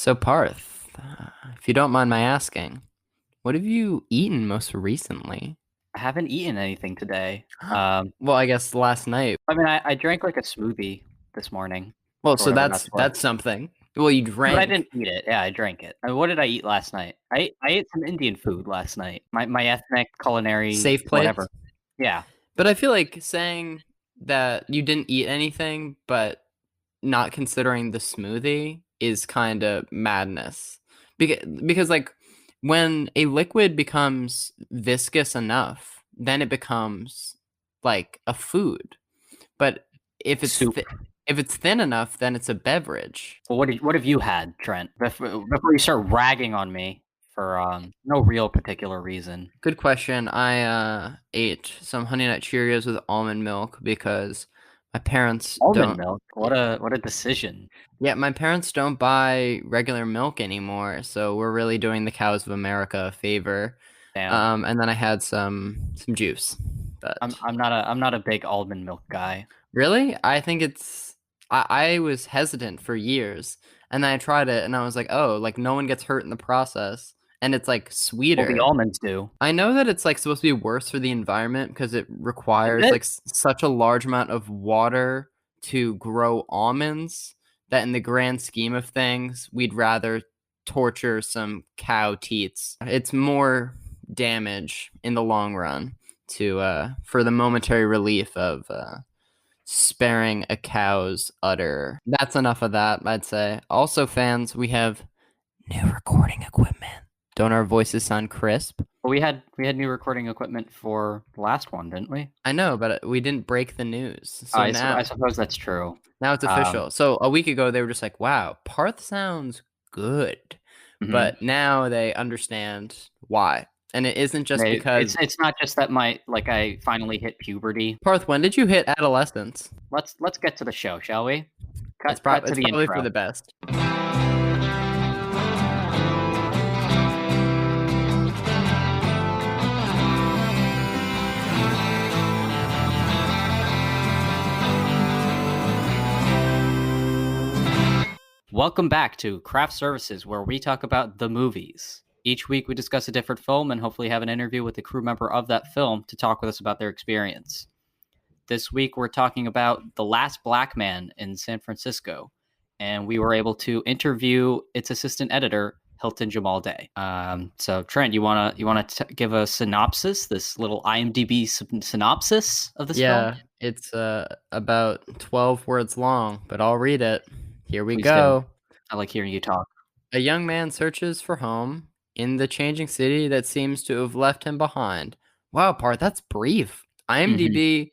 So, Parth, if you don't mind my asking, what have you eaten most recently? I haven't eaten anything today. Well, I guess last night. I mean, I drank like a smoothie this morning, Well, for so whatever that's that's worth. that's something. Well, you But I drank. didn't eat it. Yeah, I drank it. What did I eat last night? I ate some Indian food last night. My ethnic culinary Safe place. whatever. Yeah. But I feel like saying that you didn't eat anything, but not considering the smoothie is kind of madness. Because like when a liquid becomes viscous enough, then it becomes like a food. But if it's Soup. if it's thin enough, then it's a beverage. Well, what have you had, Trent? Before you start ragging on me for no real particular reason. Good question. I ate some Honey Nut Cheerios with almond milk because my parents Almond don't. milk. Yeah, What a decision. yeah, my parents don't buy regular milk anymore, so we're really doing the cows of America a favor. Damn. And then I had some juice, I'm but I'm not a I'm not a big almond milk guy. really, I think it's. I was hesitant for years, and then I tried it, and I was like, oh, like no one gets hurt in the process, and it's like Well, the sweeter. almonds do. I know that it's like supposed to be worse for the environment because it Is requires it? like such a large amount of water to grow almonds that in the grand scheme of things, we'd rather torture some cow teats. It's more damage in the long run to for the momentary relief of sparing a cow's udder. That's enough of that, I'd say. Also, fans, we have new recording equipment. Don't our voices sound crisp? Well, we had new recording equipment for the last one, didn't we? I know, but we didn't break the news. So I now, suppose that's true. now it's Um, official. So a week ago, they were just like, wow, Parth sounds good. mhm. But now they understand why. And it isn't just It's because, it's not just that I finally hit puberty. Parth, when did you hit adolescence? Let's get to the show, shall we? It's, Cut to it's the probably for intro. the best. Welcome back to Craft Services, where we talk about the movies. Each week we discuss a different film and hopefully have an interview with a crew member of that film to talk with us about their experience. This week we're talking about The Last Black Man in San Francisco, and we were able to interview its assistant editor, Hilton Jamal Day. So Trent, you wanna give a synopsis, this little IMDb synopsis of this film? Yeah, it's about 12 words long, but I'll read it. Here we Please do. go. I like hearing you talk. A young man searches for home in the changing city that seems to have left him behind. Wow, Part, that's brief. Hmm. IMDb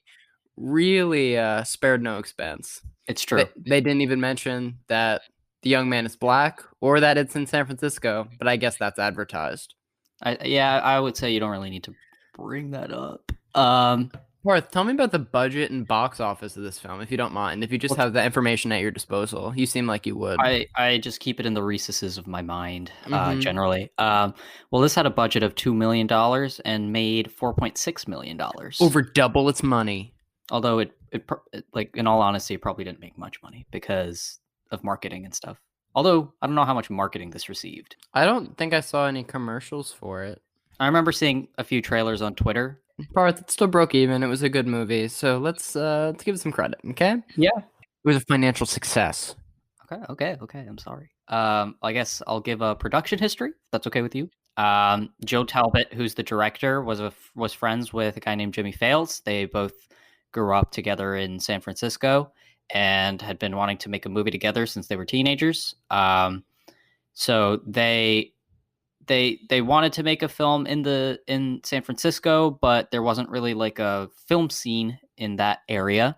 really spared no expense. It's They, true. they didn't even mention that the young man is black or that it's in San Francisco, but I guess that's advertised. I would say you don't really need to bring that up. Parth, tell me about the budget and box office of this film, if you don't mind. If you just Well, have the information at your disposal, you seem like you would. I just keep it in the recesses of my mind, Mm-hmm. generally. Well, this had a budget of $2 million and made $4.6 million. Over double its money. Although like in all honesty, it probably didn't make much money because of marketing and stuff. Although I don't know how much marketing this received. I don't think I saw any commercials for it. I remember seeing a few trailers on Twitter. Parth, it still broke even. It was a good movie, so let's give it some credit, okay? It Yeah. was a financial success. Okay. I'm sorry. I guess I'll give a production history. If that's okay with you. Joe Talbot, who's the director, was friends with a guy named Jimmy Fails. They both grew up together in San Francisco and had been wanting to make a movie together since they were teenagers. So they wanted to make a film in San Francisco, but there wasn't really like a film scene in that area.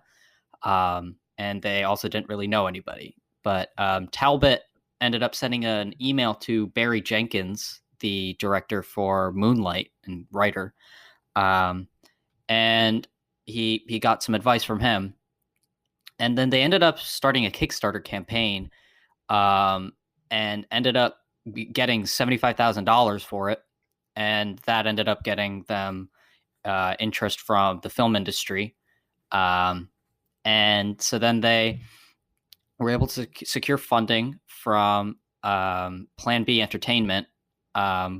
And they also didn't really know anybody. But Talbot ended up sending an email to Barry Jenkins, the director for Moonlight and writer, and he got some advice from him. And then they ended up starting a Kickstarter campaign, and ended up getting $75,000 for it, and that ended up getting them interest from the film industry. And so then they were able to secure funding from Plan B Entertainment,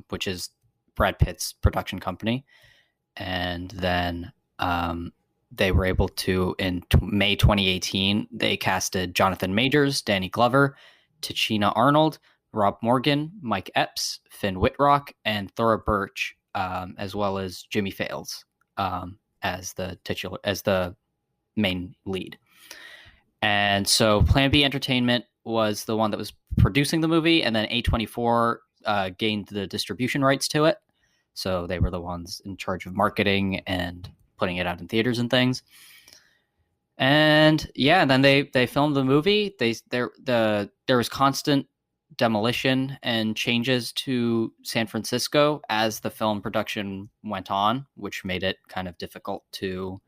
which is Brad Pitt's production company, and then they were able to, in May 2018, they casted Jonathan Majors, Danny Glover, Tichina Arnold, Rob Morgan, Mike Epps, Finn Whitrock, and Thora Birch, as well as Jimmy Fails as the main lead. And so Plan B Entertainment was the one that was producing the movie, and then A24 gained the distribution rights to it. So they were the ones in charge of marketing and putting it out in theaters and things. And yeah, then they filmed the movie. There was constant demolition and changes to San Francisco as the film production went on, which made it kind of difficult to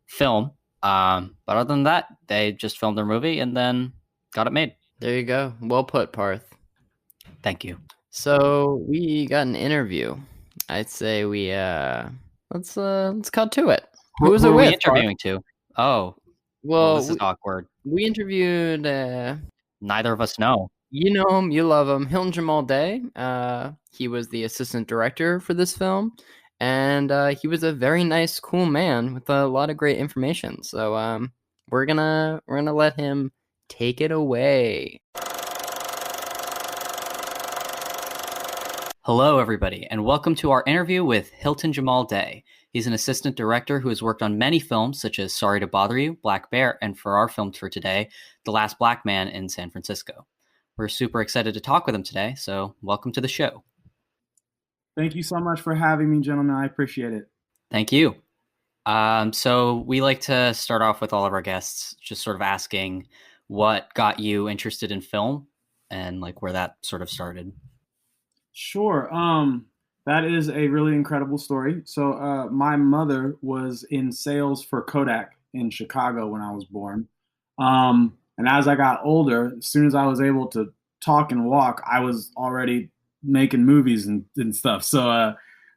film. But other than that, they just filmed their movie and then got it made. There you go. Well put, Parth. Thank you. So we got an interview. I'd say we let's cut to it. Who was it with? We interviewing to? Oh, well, this is awkward. We interviewed. Neither of us know. You know him, you love him, Hilton Jamal Day. He was the assistant director for this film, and he was a very nice, cool man with a lot of great information. So we're gonna let him take it away. Hello, everybody, and welcome to our interview with Hilton Jamal Day. He's an assistant director who has worked on many films such as Sorry to Bother You, Black Bear, and for our film for today, The Last Black Man in San Francisco. We're super excited to talk with him today, so welcome to the show. Thank you so much for having me, gentlemen. I appreciate it. Thank you. So we like to start off with all of our guests just sort of asking what got you interested in film and like where that sort of started. Sure. That is a really incredible story. So my mother was in sales for Kodak in Chicago when I was born. And as I got older, as soon as I was able to talk and walk, I was already making movies and stuff. So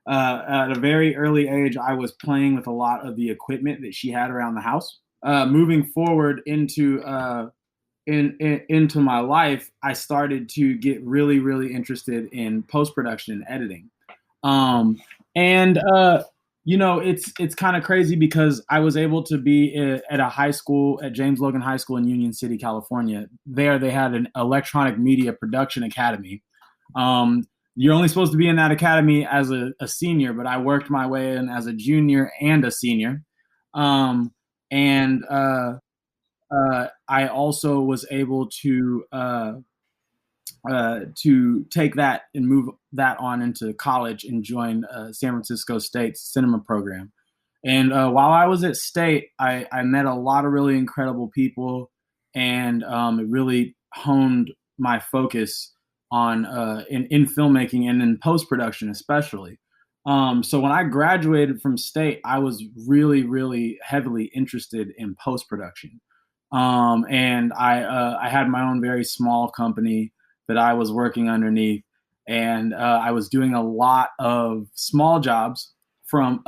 at a very early age, I was playing with a lot of the equipment that she had around the house. Moving forward into my life, I started to get really, really interested in post-production and editing. You know, it's kind of crazy because I was able to be at a high school, at James Logan High School in Union City, California. There they had an electronic media production academy. You're only supposed to be in that academy as a senior, but I worked my way in as a junior and a senior. I also was able to take that and move that on into college and join San Francisco State's cinema program. And while I was at State, I met a lot of really incredible people, and it really honed my focus on in filmmaking and in post-production especially. So when I graduated from State, I was really, really heavily interested in post-production. And I had my own very small company that I was working underneath, and I was doing a lot of small jobs from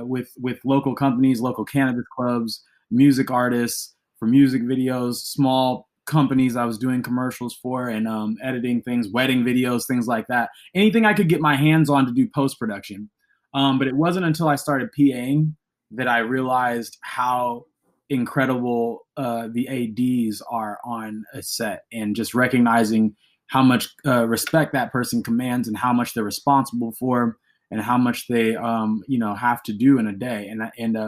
with local companies, local cannabis clubs, music artists for music videos, small companies I was doing commercials for, and editing things, wedding videos, things like that. Anything I could get my hands on to do post-production. But it wasn't until I started PAing that I realized how incredible the ADs are on a set, and just recognizing how much respect that person commands and how much they're responsible for and how much they have to do in a day. And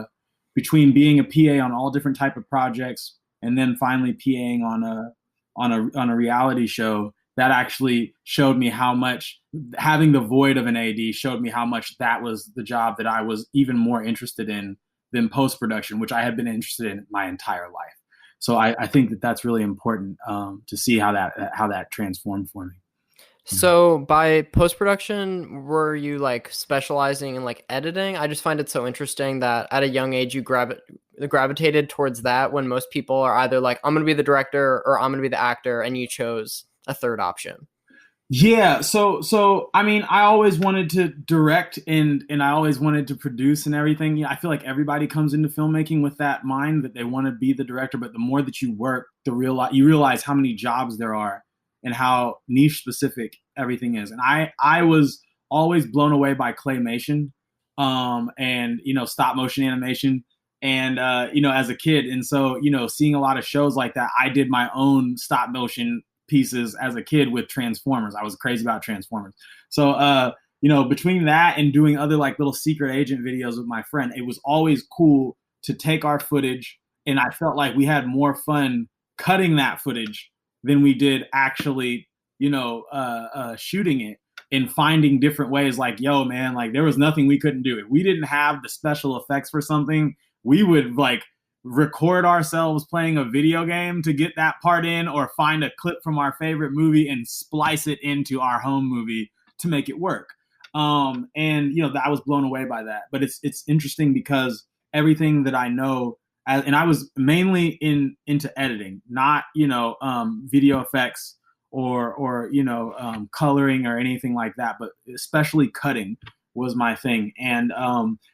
between being a PA on all different type of projects and then finally PAing on a reality show, that actually showed me how much having the void of an AD showed me how much that was the job that I was even more interested in than post-production, which I had been interested in my entire life. So I think that that's really important to see how that transformed for me. So by post-production, were you like specializing in like editing? I just find it so interesting that at a young age you gravitated towards that, when most people are either like, I'm going to be the director or I'm going to be the actor, and you chose a third option. Yeah, so I mean, I always wanted to direct and I always wanted to produce and everything. I feel like everybody comes into filmmaking with that mind that they want to be the director, but the more that you work, you realize how many jobs there are and how niche specific everything is. And I was always blown away by claymation, and, stop motion animation, and, as a kid. And so, seeing a lot of shows like that, I did my own stop motion pieces as a kid with Transformers. I was crazy about Transformers. So, between that and doing other like little secret agent videos with my friend, it was always cool to take our footage. And I felt like we had more fun cutting that footage than we did actually, shooting it and finding different ways. Like, yo, man, like there was nothing we couldn't do. If we didn't have the special effects for something, we would like record ourselves playing a video game to get that part in, or find a clip from our favorite movie and splice it into our home movie to make it work. And I was blown away by that. But it's interesting because everything that I know, and I was mainly into editing, not video effects or coloring or anything like that, but especially cutting was my thing. And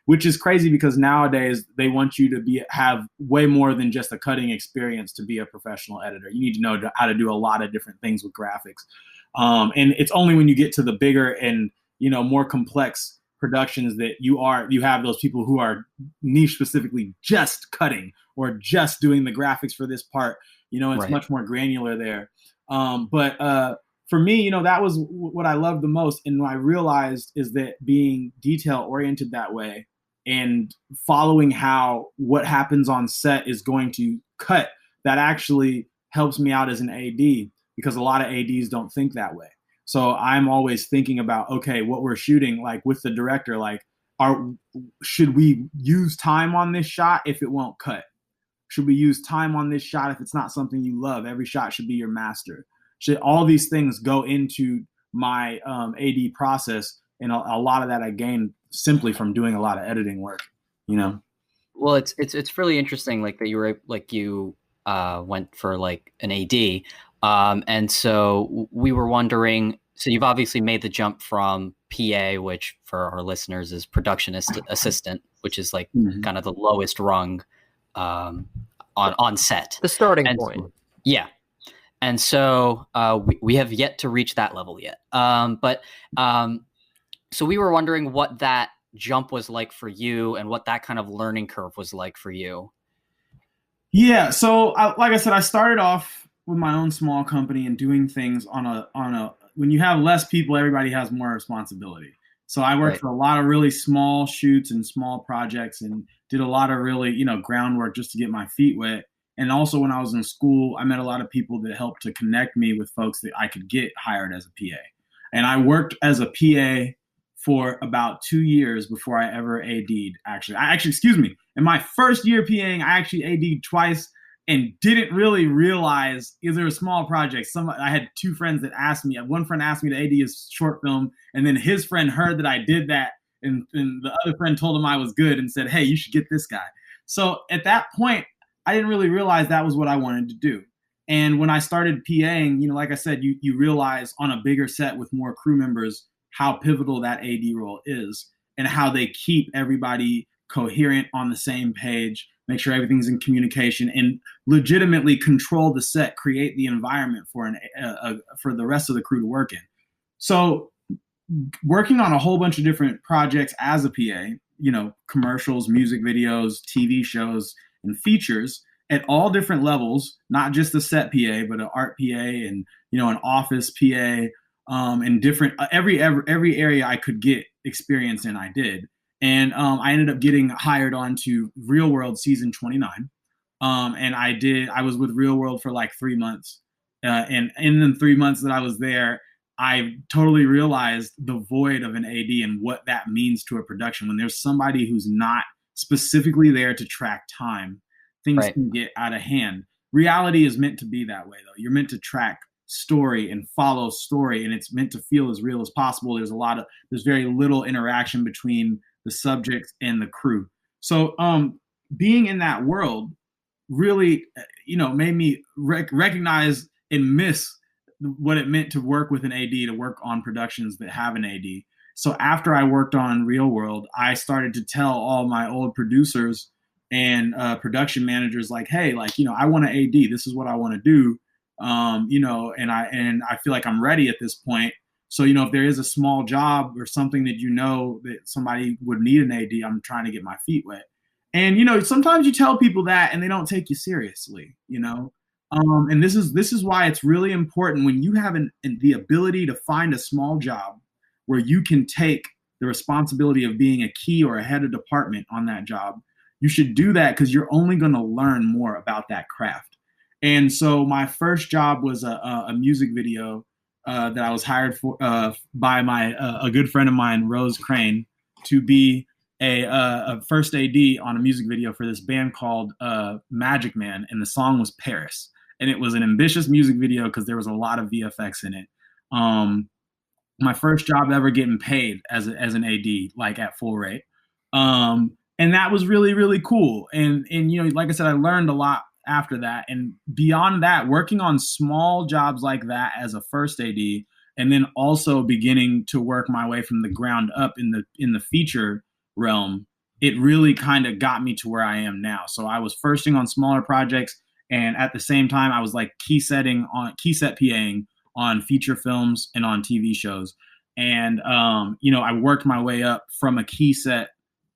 which is crazy because nowadays they want you to have way more than just a cutting experience to be a professional editor. You need to know how to do a lot of different things with graphics. And it's only when you get to the bigger and more complex productions that you have those people who are niche specifically just cutting or just doing the graphics for this part. It's much more granular there. But for me, that was what I loved the most. And what I realized is that being detail oriented that way and following what happens on set is going to cut, that actually helps me out as an AD, because a lot of ADs don't think that way. So I'm always thinking about, okay, what we're shooting, like with the director, like, should we use time on this shot if it won't cut? Should we use time on this shot if it's not something you love? Every shot should be your master. All these things go into my AD process, and a lot of that I gained simply from doing a lot of editing work. Well, it's really interesting, like that you went for like an AD. And so we were wondering, so you've obviously made the jump from PA, which for our listeners is production assistant, which is like kind of the lowest rung on set. The starting point. Yeah. And so we have yet to reach that level yet. But so we were wondering what that jump was like for you and what that kind of learning curve was like for you. Yeah. So like I said, I started off with my own small company and doing things on a when you have less people, everybody has more responsibility. So I worked for a lot of really small shoots and small projects and did a lot of really, groundwork just to get my feet wet. And also when I was in school, I met a lot of people that helped to connect me with folks that I could get hired as a PA. And I worked as a PA for about 2 years before I ever AD'd, actually. In my first year PAing, I actually AD'd twice and didn't really realize, because there were small projects. I had two friends that asked me. One friend asked me to AD his short film, and then his friend heard that I did that, and the other friend told him I was good and said, hey, you should get this guy. So at that point, I didn't really realize that was what I wanted to do. And when I started PAing, like I said, you realize on a bigger set with more crew members how pivotal that AD role is and how they keep everybody coherent on the same page, make sure everything's in communication, and legitimately control the set, create the environment for the rest of the crew to work in. So working on a whole bunch of different projects as a PA, commercials, music videos, TV shows, and features at all different levels, not just the set PA, but an art PA and, an office PA, and different, every area I could get experience in, I did. And I ended up getting hired on to Real World season 29. And I was with Real World for like 3 months. And in the 3 months that I was there, I totally realized the void of an AD and what that means to a production. When there's somebody who's not specifically there to track time, things can get out of hand. Reality is meant to be that way, though. You're meant to track story and follow story, and it's meant to feel as real as possible. There's very little interaction between the subject and the crew. So being in that world really, made me recognize and miss what it meant to work with an AD, to work on productions that have an AD. So after I worked on Real World, I started to tell all my old producers and production managers, like, hey, I want to AD. This is what I want to do. And I feel like I'm ready at this point. So, if there is a small job or something that that somebody would need an AD, I'm trying to get my feet wet. And, sometimes you tell people that and they don't take you seriously, and this is why it's really important when you have the ability to find a small job where you can take the responsibility of being a key or a head of department on that job. You should do that because you're only going to learn more about that craft. And so my first job was a music video that I was hired for by a good friend of mine, Rose Crane, to be a first AD on a music video for this band called Magic Man, and the song was Paris. And it was an ambitious music video because there was a lot of VFX in it. My first job ever getting paid as an AD, like at full rate. And that was really, really cool. And like I said, I learned a lot after that. And beyond that, working on small jobs like that as a first AD, and then also beginning to work my way from the ground up in the feature realm, it really kind of got me to where I am now. So I was firsting on smaller projects, and at the same time, I was like key set PAing on feature films and on TV shows. And I worked my way up from a key set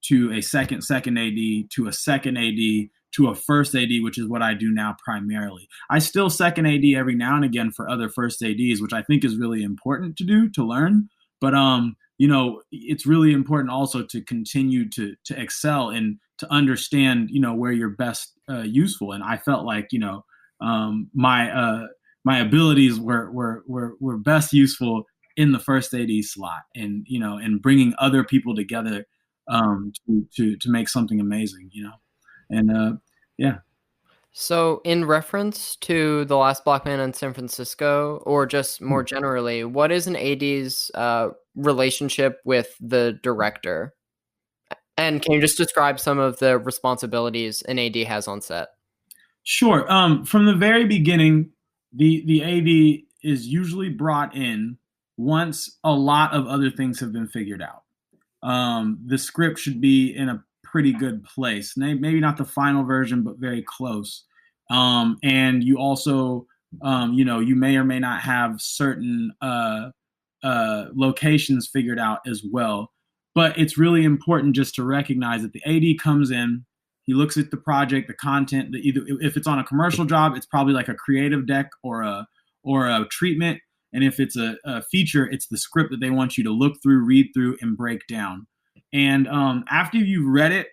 to a second AD to a second AD to a first AD, which is what I do now primarily. I still second AD every now and again for other first ADs, which I think is really important to do, to learn. But it's really important also to continue to excel and to understand, where you're best useful. And I felt like, my abilities were best useful in the first AD slot, and and bringing other people together to make something amazing, and yeah. So, in reference to The Last Black Man in San Francisco, or just more generally, what is an AD's relationship with the director? And can you just describe some of the responsibilities an AD has on set? Sure. From the very beginning, the AD is usually brought in once a lot of other things have been figured out. The script should be in a pretty good place. Maybe not the final version, but very close. And you also, you may or may not have certain locations figured out as well. But it's really important just to recognize that the AD comes in, he looks at the project, the content, either if it's on a commercial job, it's probably like a creative deck or a treatment. And if it's a feature, it's the script that they want you to look through, read through, and break down. And after you've read it,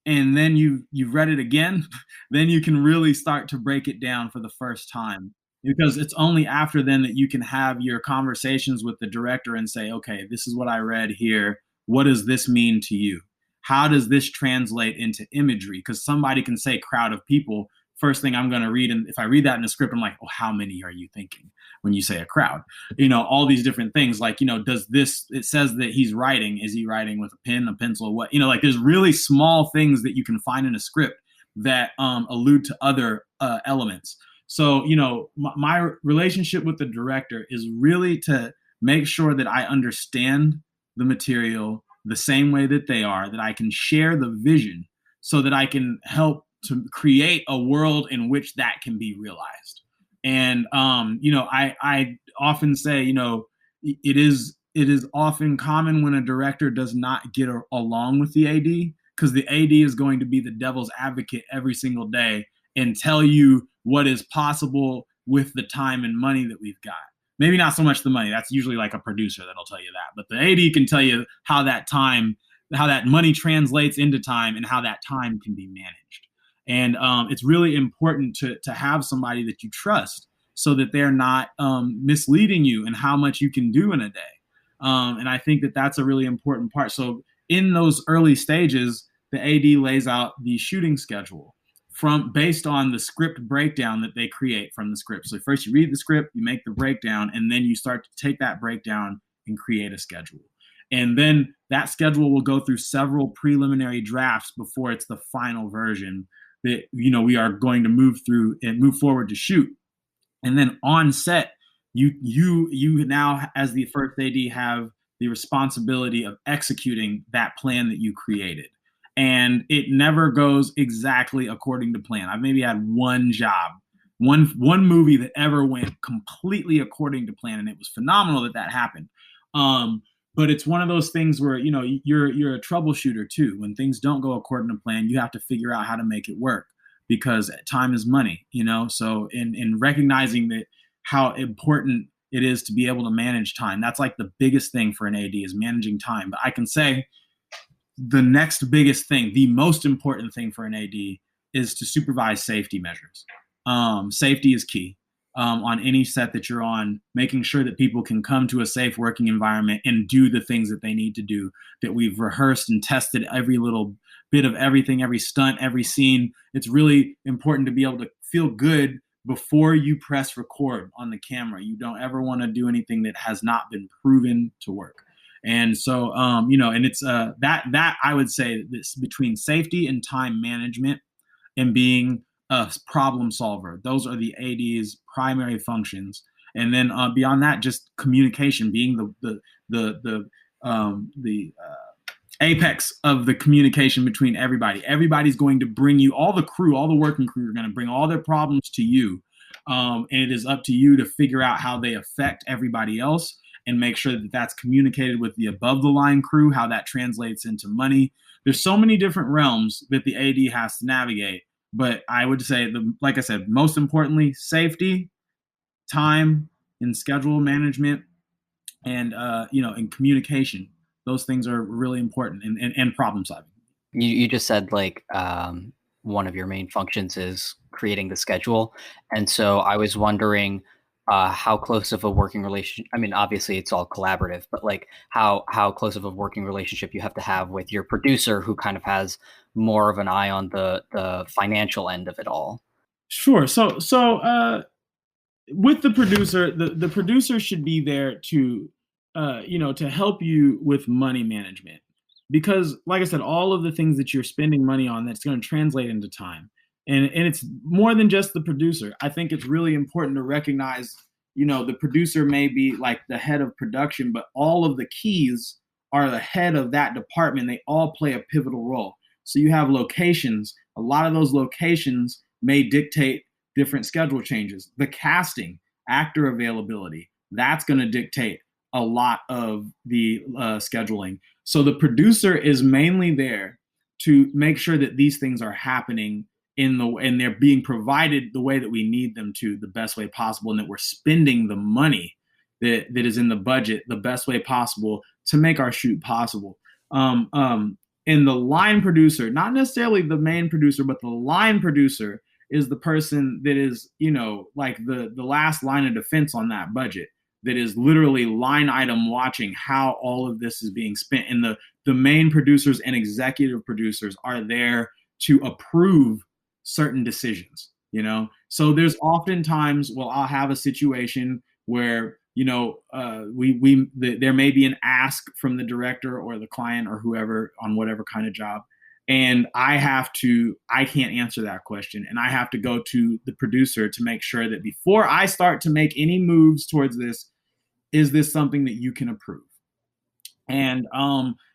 and then you've read it again, then you can really start to break it down for the first time. Because it's only after then that you can have your conversations with the director and say, okay, this is what I read here. What does this mean to you? How does this translate into imagery? Because somebody can say crowd of people. First thing I'm going to read, and if I read that in the script, I'm like, oh, how many are you thinking when you say a crowd? All these different things. Like, does this, it says that he's writing. Is he writing with a pen, a pencil, what? Like there's really small things that you can find in a script that allude to other elements. So, my relationship with the director is really to make sure that I understand the material the same way that they are, that I can share the vision so that I can help to create a world in which that can be realized. And, I often say, it is often common when a director does not get along with the AD, because the AD is going to be the devil's advocate every single day and tell you what is possible with the time and money that we've got. Maybe not so much the money. That's usually like a producer that'll tell you that. But the AD can tell you how that money translates into time and how that time can be managed. And it's really important to have somebody that you trust so that they're not misleading you in how much you can do in a day. And I think that that's a really important part. So in those early stages, the AD lays out the shooting schedule based on the script breakdown that they create from the script. So first you read the script, you make the breakdown, and then you start to take that breakdown and create a schedule. And then that schedule will go through several preliminary drafts before it's the final version that, we are going to move through and move forward to shoot. And then on set, you now, as the first AD, have the responsibility of executing that plan that you created. And it never goes exactly according to plan. I've maybe had one job one movie that ever went completely according to plan, and it was phenomenal that happened. But it's one of those things where, you know, you're a troubleshooter too. When things don't go according to plan, you have to figure out how to make it work, because time is money, you know. So in recognizing that how important it is to be able to manage time, that's like the biggest thing for an AD, is managing time. But I can say the next biggest thing, the most important thing for an AD, is to supervise safety measures. Safety is key. On any set that you're on, making sure that people can come to a safe working environment and do the things that they need to do, that we've rehearsed and tested every little bit of everything, every stunt, every scene. It's really important to be able to feel good before you press record on the camera. You don't ever want to do anything that has not been proven to work. And so, you know, and it's that I would say this, between safety and time management and being a problem solver, those are the AD's primary functions. And then beyond that, just communication, being the apex of the communication between everybody. Everybody's going to bring you, all the crew, all the working crew are going to bring all their problems to you. And it is up to you to figure out how they affect everybody else and make sure that that's communicated with the above the line crew, how that translates into money. There's so many different realms that the AD has to navigate. But I would say, like I said, most importantly, safety, time, and schedule management, and you know, and communication. Those things are really important, and problem solving. You just said like one of your main functions is creating the schedule, and so I was wondering how close of a working relationship. I mean, obviously it's all collaborative, but like how close of a working relationship you have to have with your producer, who kind of has more of an eye on the financial end of it all. Sure. So with the producer, the producer should be there to you know, to help you with money management, because like I said, all of the things that you're spending money on, that's going to translate into time. And it's more than just the producer. I think it's really important to recognize, you know, the producer may be like the head of production, but all of the keys are the head of that department. They all play a pivotal role. So you have locations. A lot of those locations may dictate different schedule changes. The casting, actor availability, that's going to dictate a lot of the scheduling. So the producer is mainly there to make sure that these things are happening and they're being provided the way that we need them to, the best way possible, and that we're spending the money that is in the budget the best way possible to make our shoot possible. And the line producer, not necessarily the main producer, but the line producer is the person that is, you know, like the last line of defense on that budget, that is literally line item watching how all of this is being spent. And the main producers and executive producers are there to approve certain decisions, you know? So there's oftentimes, well, I'll have a situation where, you know, there may be an ask from the director or the client or whoever on whatever kind of job. And I can't answer that question. And I have to go to the producer to make sure that before I start to make any moves towards this, is this something that you can approve? And,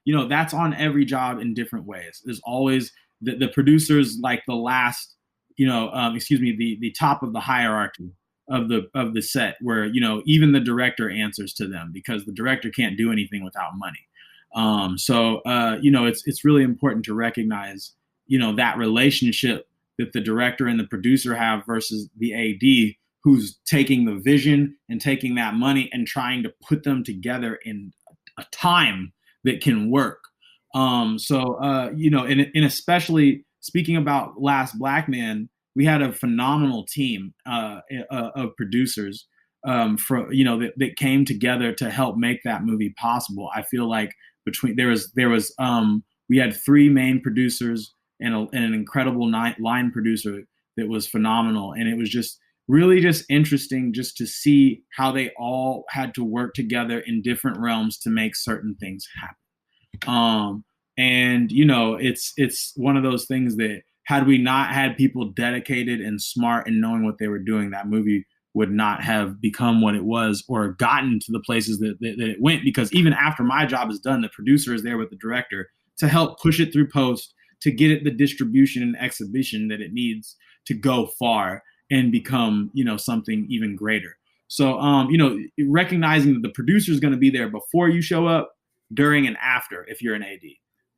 you know, that's on every job in different ways. There's always the producers, like the last, you know, the top of the hierarchy of the set, where, you know, even the director answers to them, because the director can't do anything without money. So, you know, it's really important to recognize, you know, that relationship that the director and the producer have versus the AD, who's taking the vision and taking that money and trying to put them together in a time that can work. You know, and especially speaking about Last Black Man, we had a phenomenal team of producers you know, that came together to help make that movie possible. I feel like we had 3 main producers and an incredible line producer that was phenomenal. And it was just really just interesting just to see how they all had to work together in different realms to make certain things happen. And, you know, it's one of those things that, had we not had people dedicated and smart and knowing what they were doing, that movie would not have become what it was or gotten to the places that it went. Because even after my job is done, the producer is there with the director to help push it through post, to get it the distribution and exhibition that it needs to go far. and become, something even greater. So, recognizing that the producer is going to be there before you show up, during and after, if you're an AD.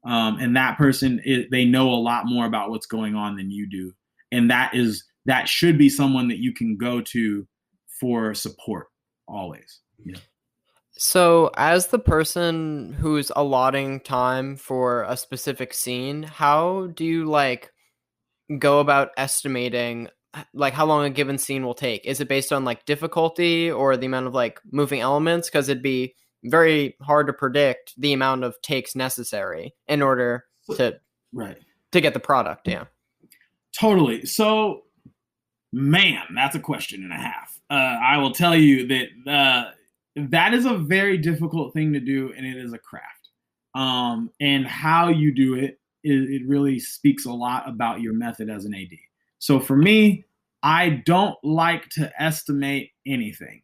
And that person, they know a lot more about what's going on than you do. And that should be someone that you can go to for support always. Yeah. So, as the person who's allotting time for a specific scene, how do you go about estimating how long a given scene will take? Is it based on difficulty or the amount of moving elements? Because it'd be very hard to predict the amount of takes necessary in order to get the product. Yeah. Totally. So, man, that's a question and a half. I will tell you that that is a very difficult thing to do, and it is a craft. And how you do it really speaks a lot about your method as an AD. So for me, I don't like to estimate anything.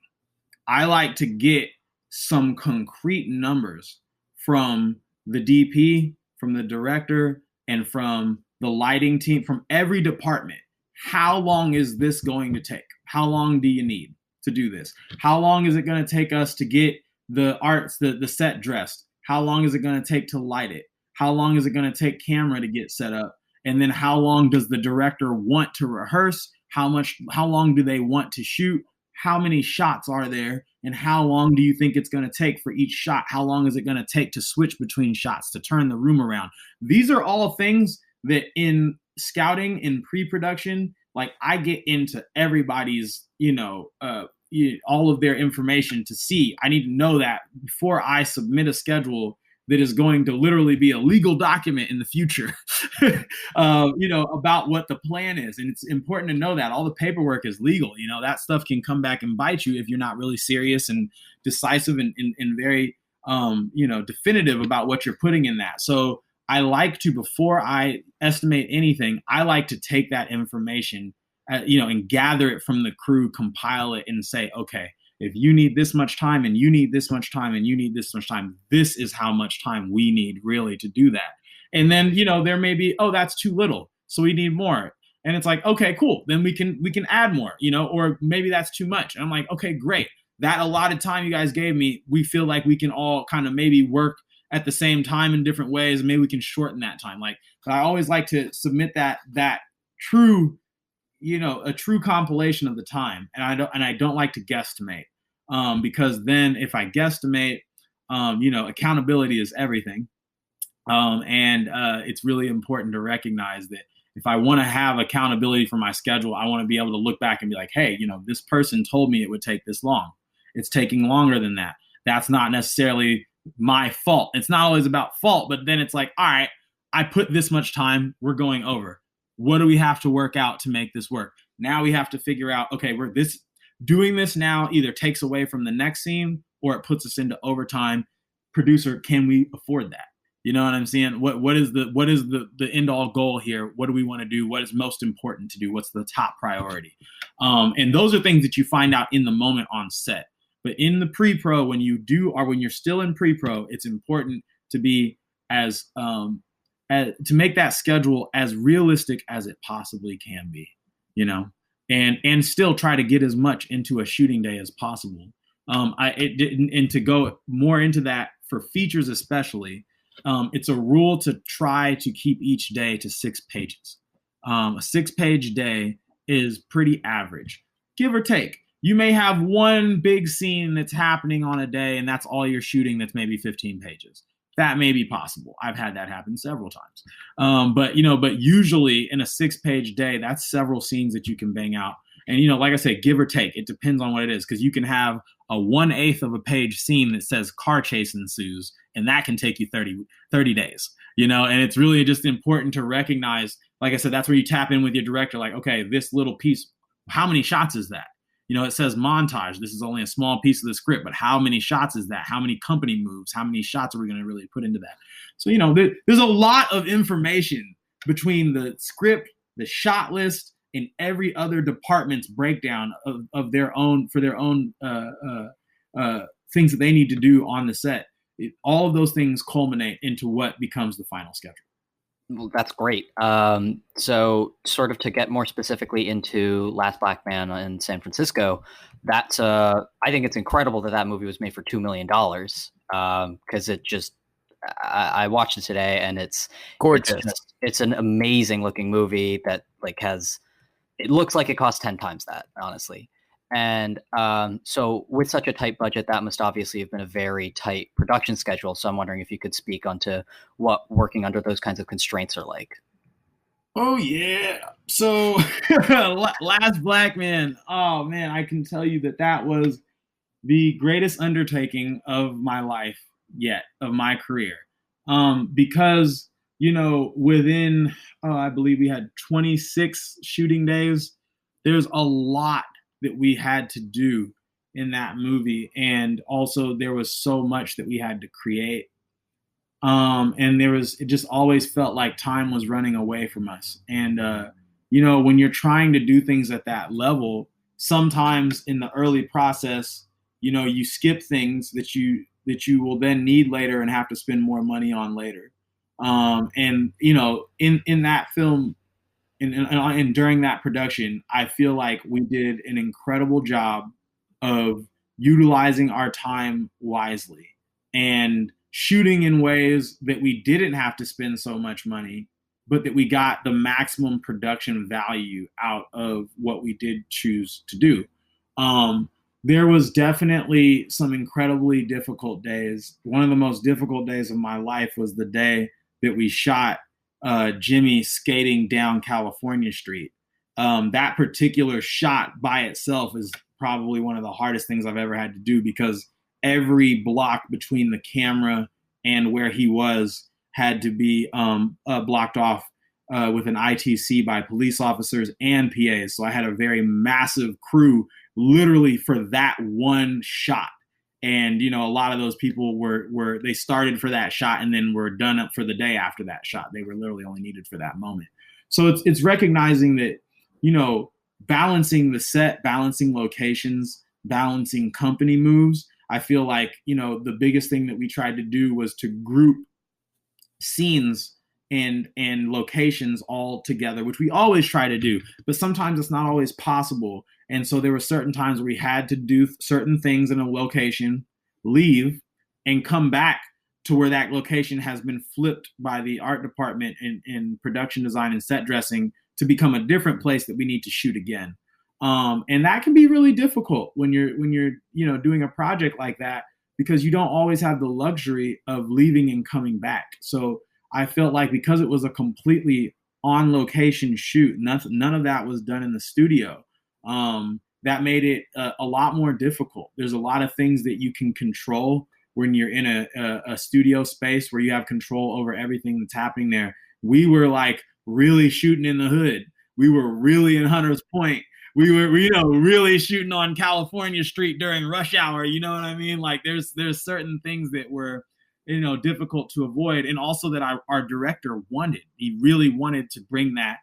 I like to get some concrete numbers from the DP, from the director, and from the lighting team, from every department. How long is this going to take? How long do you need to do this? How long is it going to take us to get the set dressed? How long is it going to take to light it? How long is it going to take camera to get set up? And then how long does the director want to rehearse? How long do they want to shoot? How many shots are there? And how long do you think it's going to take for each shot? How long is it going to take to switch between shots, to turn the room around? These are all things that in scouting, in pre-production, I get into everybody's, all of their information to see. I need to know that before I submit a schedule that is going to literally be a legal document in the future, about what the plan is. And it's important to know that all the paperwork is legal. That stuff can come back and bite you if you're not really serious and decisive and very, definitive about what you're putting in that. So I like to, before I estimate anything, I like to take that information, and gather it from the crew, compile it, and say, okay, if you need this much time and you need this much time and you need this much time, this is how much time we need really to do that. And then, there may be, oh, that's too little, so we need more. And it's like, okay, cool. Then we can add more, or maybe that's too much. And I'm like, okay, great. That allotted time you guys gave me, we feel like we can all kind of maybe work at the same time in different ways. And maybe we can shorten that time. I always like to submit that true, a true compilation of the time. And I don't like to guesstimate, because then if I guesstimate, accountability is everything. And it's really important to recognize that if I want to have accountability for my schedule, I want to be able to look back and be like, hey, this person told me it would take this long. It's taking longer than that. That's not necessarily my fault. It's not always about fault, but then it's like, all right, I put this much time, we're going over. What do we have to work out to make this work? Now we have to figure out, okay, doing this now either takes away from the next scene or it puts us into overtime. Producer, can we afford that? You know what I'm saying? What is the end all goal here? What do we want to do? What is most important to do? What's the top priority? And those are things that you find out in the moment on set. But in the pre-pro, when you're still in pre-pro, it's important to be to make that schedule as realistic as it possibly can be, and still try to get as much into a shooting day as possible. And to go more into that for features especially, it's a rule to try to keep each day to 6 pages. A 6-page day is pretty average, give or take. You may have one big scene that's happening on a day, and that's all you're shooting. That's maybe 15 pages. That may be possible. I've had that happen several times. But usually in a 6-page day, that's several scenes that you can bang out. And, like I said, give or take, it depends on what it is. Because you can have a 1/8 of a page scene that says car chase ensues, and that can take you 30 days, and it's really just important to recognize, like I said, that's where you tap in with your director. Like, okay, this little piece, how many shots is that? It says montage. This is only a small piece of the script, but how many shots is that? How many company moves? How many shots are we going to really put into that? So, there's a lot of information between the script, the shot list, and every other department's breakdown of their own things that they need to do on the set. All of those things culminate into what becomes the final schedule. Well, that's great. So sort of to get more specifically into Last Black Man in San Francisco, that's I think it's incredible that that movie was made for $2 million. Because it just I watched it today and Gorgeous. it's an amazing looking movie that like has it looks like it costs 10 times that, honestly. And so with such a tight budget, that must obviously have been a very tight production schedule. So I'm wondering if you could speak onto what working under those kinds of constraints are like. Oh yeah. So Last Black Man. Oh man, I can tell you that was the greatest undertaking of my life yet, of my career. Because, within, I believe we had 26 shooting days, there's a lot that we had to do in that movie. And also, there was so much that we had to create. And it just always felt like time was running away from us. And, when you're trying to do things at that level, sometimes in the early process, you skip things that you will then need later and have to spend more money on later. And in that film and during that production, I feel like we did an incredible job of utilizing our time wisely and shooting in ways that we didn't have to spend so much money, but that we got the maximum production value out of what we did choose to do. There was definitely some incredibly difficult days. One of the most difficult days of my life was the day that we shot Jimmy skating down California Street. That particular shot by itself is probably one of the hardest things I've ever had to do, because every block between the camera and where he was had to be blocked off with an ITC by police officers and PAs. So I had a very massive crew literally for that one shot. And, a lot of those people they started for that shot and then were done up for the day after that shot. They were literally only needed for that moment. So it's recognizing that, balancing the set, balancing locations, balancing company moves. I feel like, the biggest thing that we tried to do was to group scenes and locations all together, which we always try to do, but sometimes it's not always possible. And so there were certain times where we had to do certain things in a location, leave, and come back to where that location has been flipped by the art department in production design and set dressing to become a different place that we need to shoot again. And that can be really difficult when you're doing a project like that, because you don't always have the luxury of leaving and coming back. So I felt like because it was a completely on location shoot, none of that was done in the studio. That made it a lot more difficult. There's a lot of things that you can control when you're in a studio space where you have control over everything that's happening there. We were like really shooting in the hood. We were really in Hunter's Point. We were, really shooting on California Street during rush hour. You know what I mean? Like there's certain things that were, difficult to avoid. And also that our director wanted. He really wanted to bring that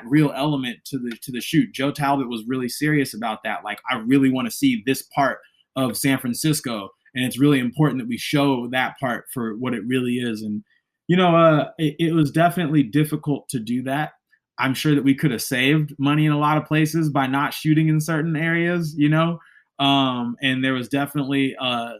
real element to the shoot. Joe Talbot was really serious about that. Like, I really want to see this part of San Francisco, and it's really important that we show that part for what it really is. And, it was definitely difficult to do that. I'm sure that we could have saved money in a lot of places by not shooting in certain areas, and there was definitely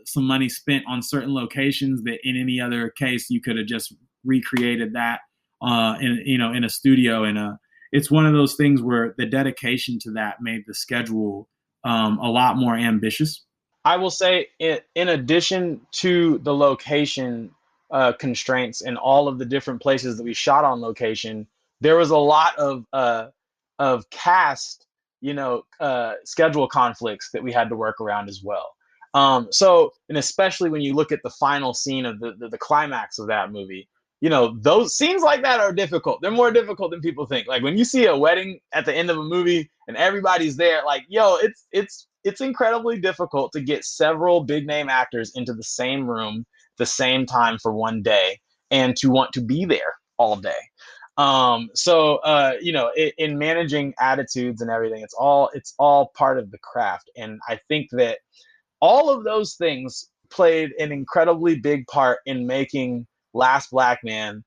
some money spent on certain locations that in any other case you could have just recreated that in a studio. And it's one of those things where the dedication to that made the schedule a lot more ambitious. I will say, in addition to the location constraints and all of the different places that we shot on location, there was a lot of cast, schedule conflicts that we had to work around as well. So, and especially when you look at the final scene of the climax of that movie, those scenes like that are difficult. They're more difficult than people think. Like when you see a wedding at the end of a movie and everybody's there, like, it's incredibly difficult to get several big name actors into the same room at the same time for one day and to want to be there all day. In managing attitudes and everything, it's all part of the craft. And I think that all of those things played an incredibly big part in making Last Black Man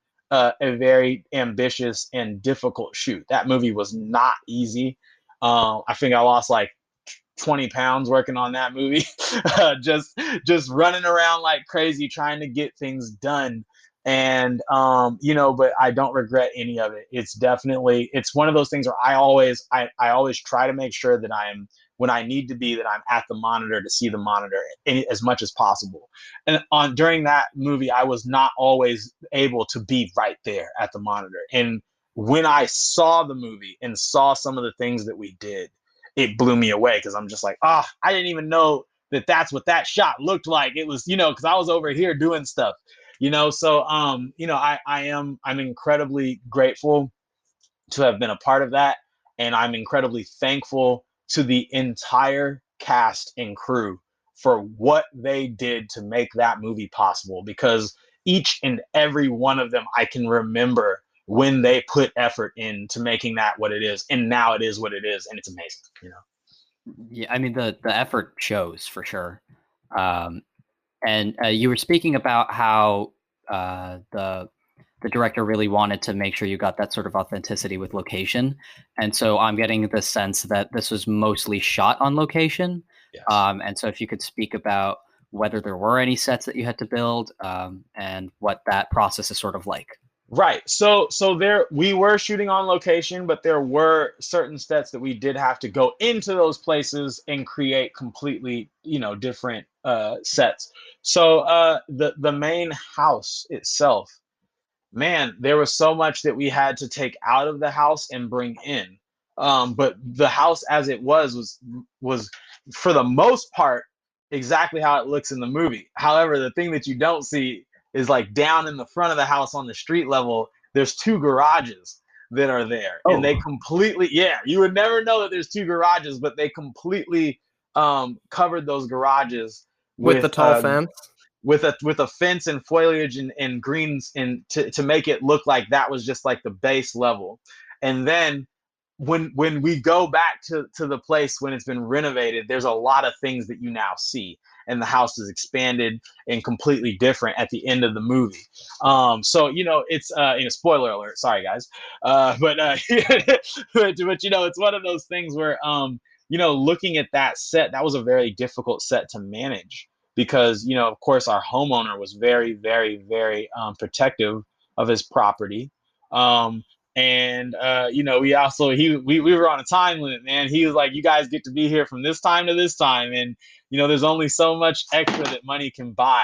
a very ambitious and difficult shoot. That movie was not easy. I think I lost like 20 pounds working on that movie. Just running around like crazy trying to get things done. And but I don't regret any of it. It's one of those things where I always try to make sure that I'm, when I need to be, that I'm at the monitor to see the monitor as much as possible. And during that movie, I was not always able to be right there at the monitor. And when I saw the movie and saw some of the things that we did, it blew me away, because I'm just like, I didn't even know that that's what that shot looked like. It was, because I was over here doing stuff, So, I'm incredibly grateful to have been a part of that. And I'm incredibly thankful to the entire cast and crew for what they did to make that movie possible, because each and every one of them, I can remember when they put effort into making that what it is. And now it is what it is. And it's amazing, Yeah, I mean, the effort shows for sure. And you were speaking about how the director really wanted to make sure you got that sort of authenticity with location. And so I'm getting the sense that this was mostly shot on location. Yes. And so if you could speak about whether there were any sets that you had to build, and what that process is sort of like. Right. So we were shooting on location, but there were certain sets that we did have to go into those places and create completely, different sets. So the main house itself, man, there was so much that we had to take out of the house and bring in. But the house as it was for the most part exactly how it looks in the movie. However, the thing that you don't see is, like, down in the front of the house on the street level, there's 2 garages that are there. And they completely, you would never know that there's 2 garages, but they completely covered those garages with the tall fence. With a fence and foliage and greens, and to make it look like that was just like the base level. And then when we go back to the place when it's been renovated, there's a lot of things that you now see, and the house is expanded and completely different at the end of the movie. So it's spoiler alert, sorry guys, but it's one of those things where looking at that set, that was a very difficult set to manage, because of course our homeowner was very, very, very protective of his property. And we also we were on a time limit, man. He was like, you guys get to be here from this time to this time, and there's only so much extra that money can buy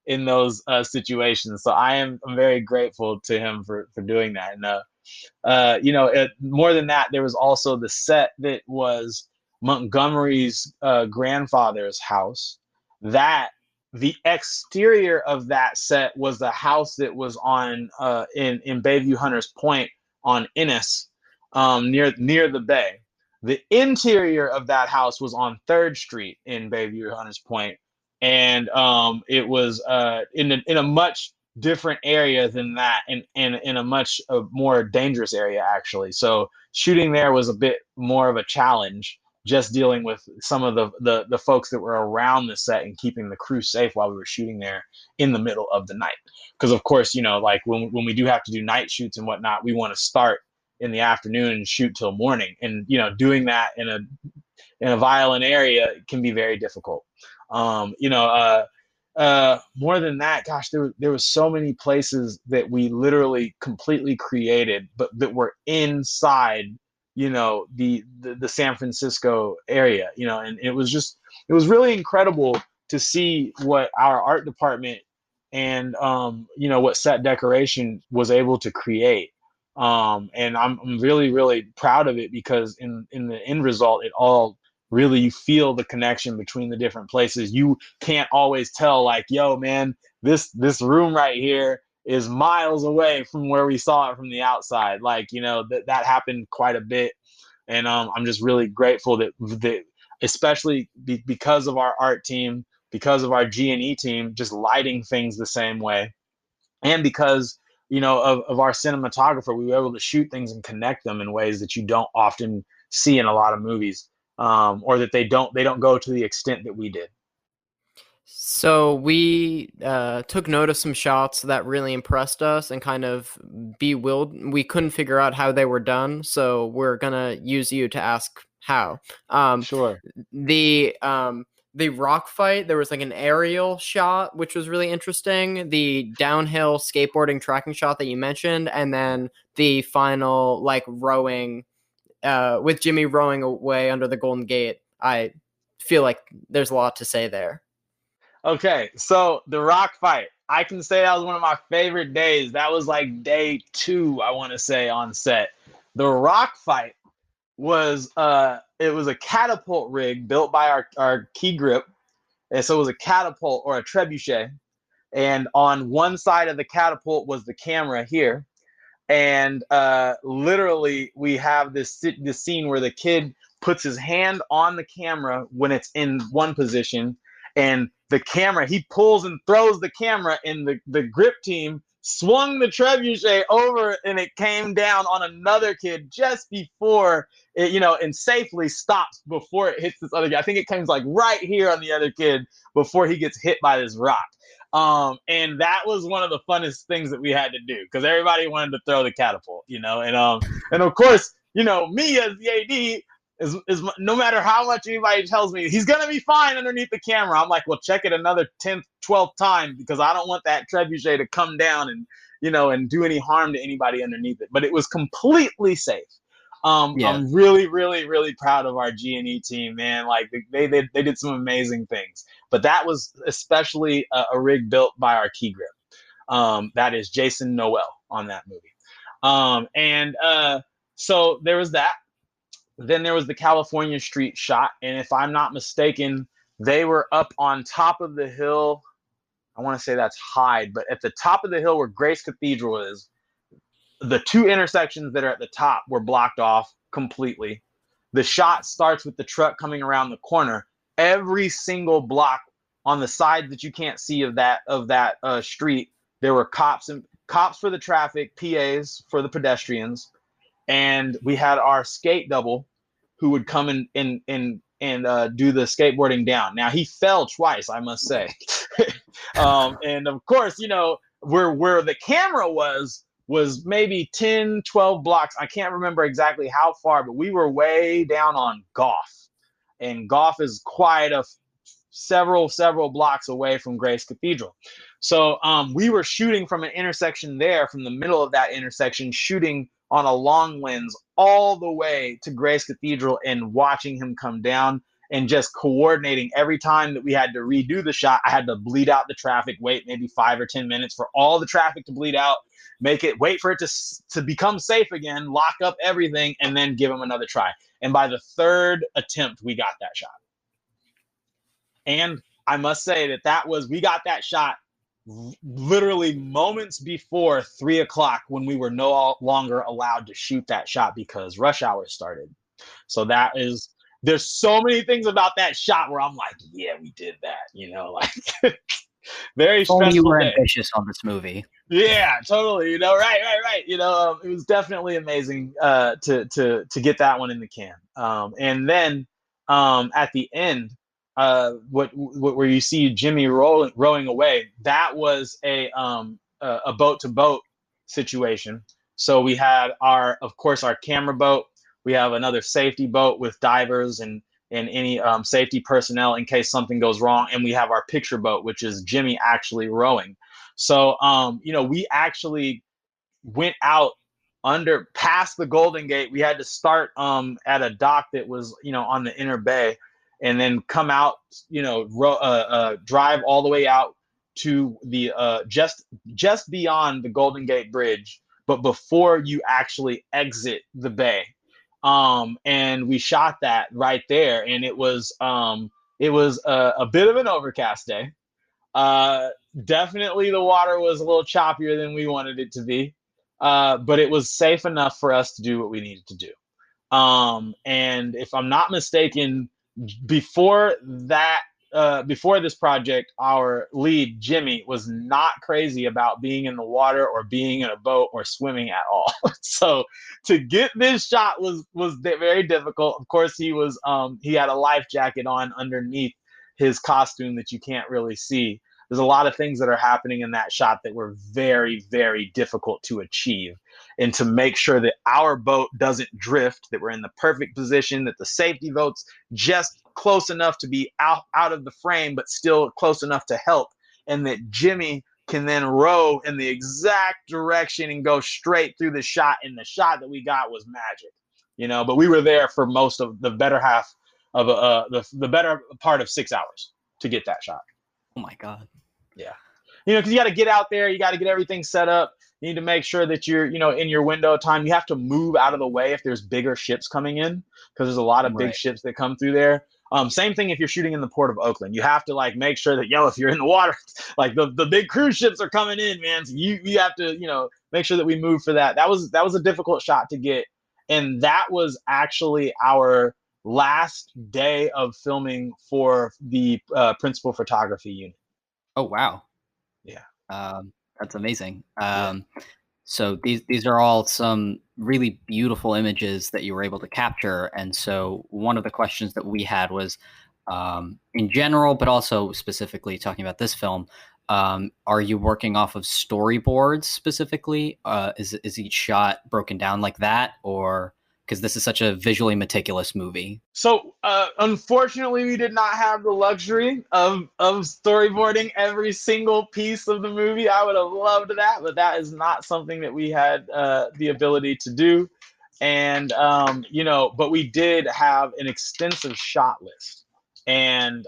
in those situations. So I'm very grateful to him for doing that. And more than that, there was also the set that was Montgomery's grandfather's house. That the exterior of that set was the house that was on in Bayview Hunters Point on Ennis, near the bay. The interior of that house was on 3rd Street in Bayview Hunters Point, and it was in a much different area than that, and in a much more dangerous area, actually. So shooting there was a bit more of a challenge, just dealing with some of the folks that were around the set and keeping the crew safe while we were shooting there in the middle of the night. Because of course, like when we do have to do night shoots and whatnot, we want to start in the afternoon and shoot till morning. And doing that in a violent area can be very difficult. More than that, gosh, there was so many places that we literally completely created, but that were inside the San Francisco area, and it was really incredible to see what our art department and what set decoration was able to create. And I'm really, really proud of it, because in the end result, it all really, you feel the connection between the different places. You can't always tell, like, yo man, this room right here is miles away from where we saw it from the outside. Like, that happened quite a bit. And I'm just really grateful that especially because of our art team, because of our G&E team, just lighting things the same way. And because, of our cinematographer, we were able to shoot things and connect them in ways that you don't often see in a lot of movies, or that they don't go to the extent that we did. So we took note of some shots that really impressed us and kind of bewildered. We couldn't figure out how they were done, so we're gonna use you to ask how. Sure. The rock fight, there was like an aerial shot, which was really interesting. The downhill skateboarding tracking shot that you mentioned, and then the final like rowing, with Jimmy rowing away under the Golden Gate. I feel like there's a lot to say there. Okay, so the rock fight. I can say that was one of my favorite days. That was like day 2, I want to say, on set. The rock fight was it was a catapult rig built by our key grip. And so it was a catapult or a trebuchet. And on one side of the catapult was the camera here. And literally we have this scene where the kid puts his hand on the camera when it's in one position, and the camera, he pulls and throws the camera, and the grip team swung the trebuchet over, and it came down on another kid just before it, and safely stops before it hits this other guy. I think it comes like right here on the other kid before he gets hit by this rock. And that was one of the funnest things that we had to do, because everybody wanted to throw the catapult, and of course, me as the AD is no matter how much anybody tells me he's gonna be fine underneath the camera, I'm like, well, check it another 10th, 12th time, because I don't want that trebuchet to come down and and do any harm to anybody underneath it. But it was completely safe. I'm really, really, really proud of our G&E team, man. Like they did some amazing things. But that was especially a rig built by our key grip. That is Jason Noel on that movie. So there was that. Then there was the California Street shot, and if I'm not mistaken, they were up on top of the hill. I want to say that's Hyde, but at the top of the hill where Grace Cathedral is, the 2 intersections that are at the top were blocked off completely. The shot starts with the truck coming around the corner. Every single block on the side that you can't see of that street, there were cops for the traffic, PAs for the pedestrians, and we had our skate double who would come and do the skateboarding down. Now, he fell twice, I must say. And of course, where the camera was maybe 10, 12 blocks. I can't remember exactly how far, but we were way down on Gough. And Gough is quite several blocks away from Grace Cathedral. So we were shooting from an intersection there, from the middle of that intersection, shooting on a long lens all the way to Grace Cathedral and watching him come down, and just coordinating. Every time that we had to redo the shot, I had to bleed out the traffic, wait maybe 5 or 10 minutes for all the traffic to bleed out, wait for it to become safe again, lock up everything, and then give him another try. And by the 3rd attempt, we got that shot. And I must say we got that shot literally moments before 3 o'clock, when we were no longer allowed to shoot that shot because rush hour started. So there's so many things about that shot where I'm like, yeah, we did that, very stressful. You were ambitious on this movie. Yeah, totally. Right. It was definitely amazing to get that one in the can. And then at the end, where you see Jimmy rowing away, that was a boat to boat situation. So we had of course our camera boat. We have another safety boat with divers and any safety personnel in case something goes wrong, and we have our picture boat, which is Jimmy actually rowing. So we actually went out past the Golden Gate. We had to start at a dock that was on the inner bay, and then come out, drive all the way out to the just beyond the Golden Gate Bridge, but before you actually exit the bay. And we shot that right there, and it was a bit of an overcast day. Definitely the water was a little choppier than we wanted it to be, but it was safe enough for us to do what we needed to do. And if I'm not mistaken, before this project, our lead Jimmy was not crazy about being in the water or being in a boat or swimming at all. So to get this shot was very difficult. Of course, he had a life jacket on underneath his costume that you can't really see. There's a lot of things that are happening in that shot that were very, very difficult to achieve. And to make sure that our boat doesn't drift, that we're in the perfect position, that the safety boat's just close enough to be out of the frame, but still close enough to help. And that Jimmy can then row in the exact direction and go straight through the shot. And the shot that we got was magic, but we were there for most of the better half of the better part of 6 hours to get that shot. Oh my God. Yeah. Because you got to get out there. You got to get everything set up. You need to make sure that you're, in your window of time. You have to move out of the way if there's bigger ships coming in, because there's a lot of big ships that come through there. Same thing if you're shooting in the port of Oakland. You have to make sure that, if you're in the water, the big cruise ships are coming in, man. So you have to, make sure that we move for that. That was a difficult shot to get. And that was actually our last day of filming for the principal photography unit. Oh, wow. Yeah. That's amazing. So these are all some really beautiful images that you were able to capture. And so one of the questions that we had was, in general, but also specifically talking about this film, are you working off of storyboards specifically? Is each shot broken down like that, or because this is such a visually meticulous movie? So unfortunately, we did not have the luxury of storyboarding every single piece of the movie. I would have loved that, but that is not something that we had the ability to do. And but we did have an extensive shot list. And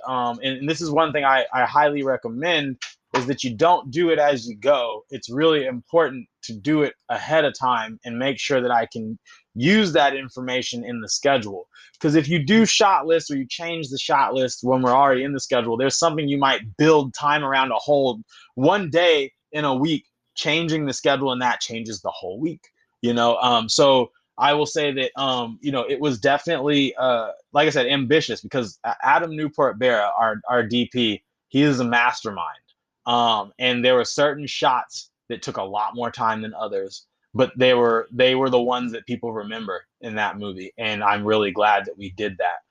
this is one thing I highly recommend, is that you don't do it as you go. It's really important to do it ahead of time and make sure that I can use that information in the schedule. Because if you do shot lists, or you change the shot list when we're already in the schedule, there's something you might build time around to hold one day in a week, changing the schedule, and that changes the whole week. So I will say that it was definitely like I said, ambitious, because Adam Newport-Berra, our DP, he is a mastermind. And there were certain shots that took a lot more time than others, but they were the ones that people remember in that movie. And I'm really glad that we did that,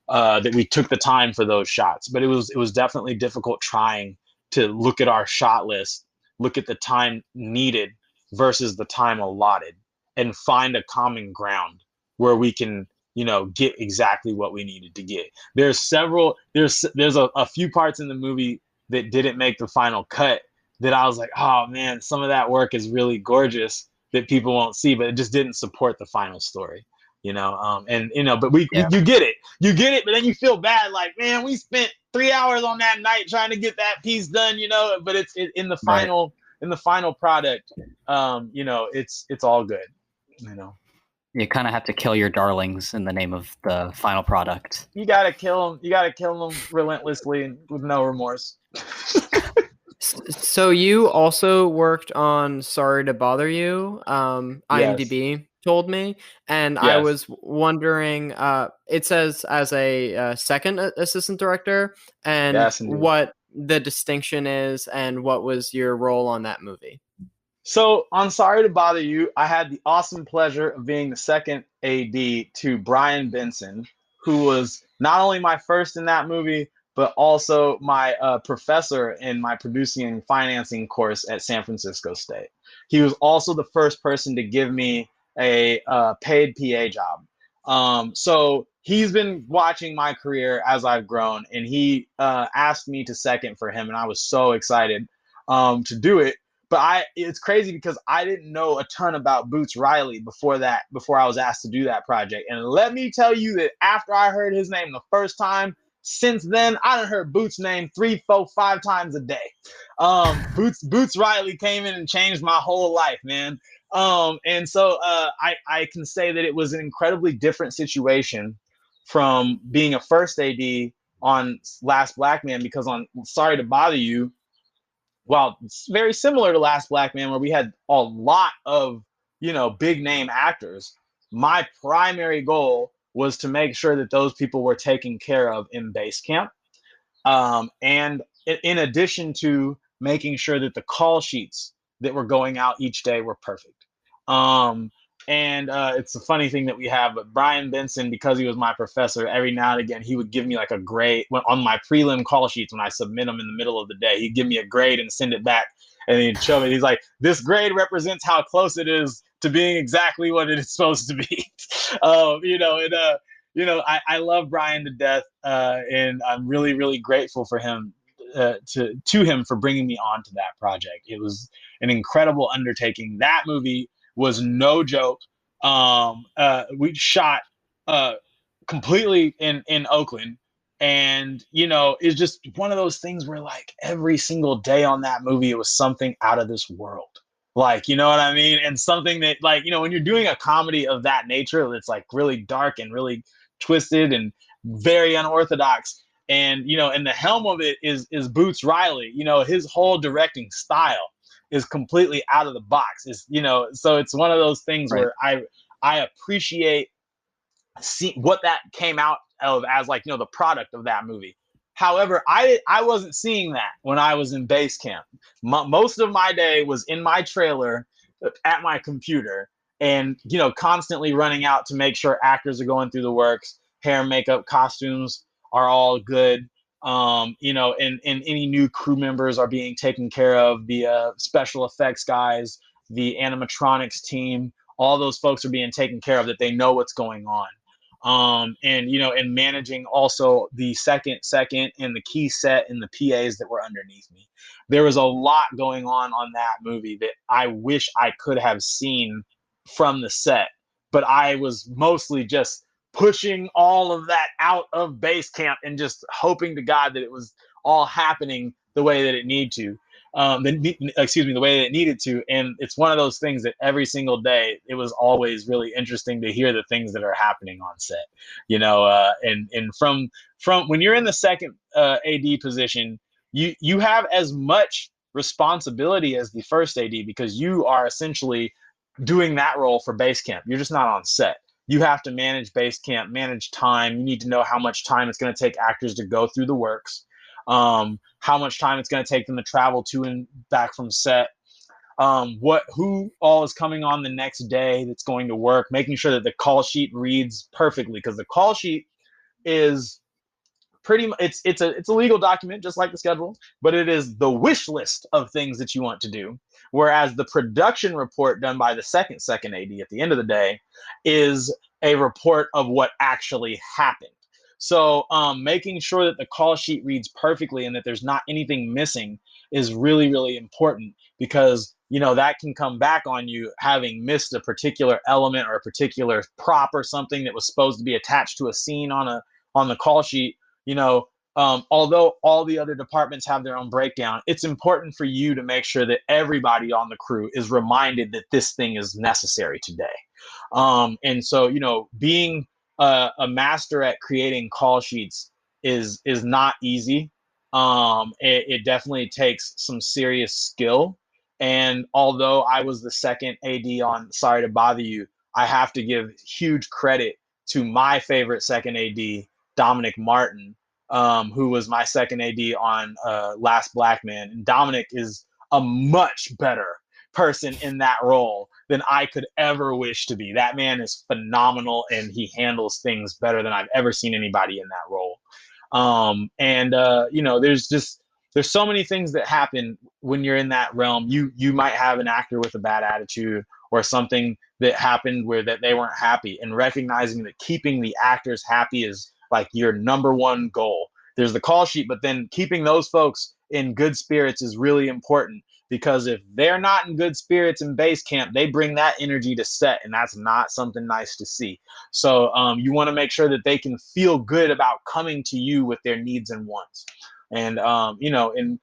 that we took the time for those shots. But it was definitely difficult trying to look at our shot list, look at the time needed versus the time allotted, and find a common ground where we can, get exactly what we needed to get. There's a few parts in the movie that didn't make the final cut that I was like, oh man, some of that work is really gorgeous that people won't see, but it just didn't support the final story, but you get it, but then you feel bad, like, man, we spent 3 hours on that night trying to get that piece done, but it's in the final, in the final product, it's all good, You kind of have to kill your darlings in the name of the final product. You got to kill them relentlessly and with no remorse. So you also worked on Sorry to Bother You, IMDb told me, and I was wondering, it says as a second assistant director, and what the distinction is, and what was your role on that movie? So on Sorry to Bother You, I had the awesome pleasure of being the second AD to Brian Benson, who was not only my first in that movie, but also my professor in my producing and financing course at San Francisco State. He was also the first person to give me a paid PA job. So he's been watching my career as I've grown, and he asked me to second for him, and I was so excited to do it. But it's crazy because I didn't know a ton about Boots Riley before I was asked to do that project. And let me tell you that after I heard his name the first time, since then, I done heard Boots' name 3, 4, 5 times a day. Boots Riley came in and changed my whole life, man. And so I can say that it was an incredibly different situation from being a first AD on Last Black Man, because on Sorry to Bother You, well, it's very similar to Last Black Man, where we had a lot of, big name actors. My primary goal was to make sure that those people were taken care of in base camp. And in addition to making sure that the call sheets that were going out each day were perfect. And it's a funny thing that we have, but Brian Benson, because he was my professor, every now and again, he would give me like a grade on my prelim call sheets when I submit them in the middle of the day. He'd give me a grade and send it back. And he'd show me, he's like, this grade represents how close it is to being exactly what it is supposed to be. I love Brian to death. And I'm really, really grateful for him, to him for bringing me on to that project. It was an incredible undertaking. That movie was no joke. We shot completely in Oakland, and it's just one of those things where like every single day on that movie, it was something out of this world. Like, you know what I mean? And something that, like, when you're doing a comedy of that nature, it's like really dark and really twisted and very unorthodox. And and the helm of it is Boots Riley. His whole directing style is completely out of the box. So it's one of those things Right. where I appreciate what that came out of as, like, the product of that movie. However, I wasn't seeing that when I was in base camp. Most of my day was in my trailer at my computer, and constantly running out to make sure actors are going through the works, hair, makeup, costumes are all good. And any new crew members are being taken care of. The special effects guys, the animatronics team, all those folks are being taken care of, that they know what's going on. And managing also the second and the key set and the PAs that were underneath me. There was a lot going on that movie that I wish I could have seen from the set, but I was mostly just pushing all of that out of base camp and just hoping to God that it was all happening the way that it needed to. The way that it needed to. And it's one of those things that every single day, it was always really interesting to hear the things that are happening on set, and from when you're in the second AD position, you have as much responsibility as the first AD, because you are essentially doing that role for base camp. You're just not on set. You have to manage base camp, manage time. You need to know how much time it's going to take actors to go through the works, how much time it's going to take them to travel to and back from set, who all is coming on the next day that's going to work, making sure that the call sheet reads perfectly, because the call sheet is pretty much, it's a legal document just like the schedule, but it is the wish list of things that you want to do. Whereas the production report done by the second AD at the end of the day is a report of what actually happened. So making sure that the call sheet reads perfectly and that there's not anything missing is really, really important, because that can come back on you having missed a particular element or a particular prop or something that was supposed to be attached to a scene on the call sheet. Although all the other departments have their own breakdown, it's important for you to make sure that everybody on the crew is reminded that this thing is necessary today. And so, being a master at creating call sheets is not easy. It definitely takes some serious skill. And although I was the second AD on Sorry to Bother You, I have to give huge credit to my favorite second AD, Dominic Martin, who was my second AD on Last Black Man. And Dominic is a much better person in that role than I could ever wish to be. That man is phenomenal, and he handles things better than I've ever seen anybody in that role. There's so many things that happen when you're in that realm. You might have an actor with a bad attitude or something that happened where that they weren't happy, and recognizing that keeping the actors happy is like your number one goal. There's the call sheet, but then keeping those folks in good spirits is really important, because if they're not in good spirits in base camp, they bring that energy to set, and that's not something nice to see. So you want to make sure that they can feel good about coming to you with their needs and wants. And and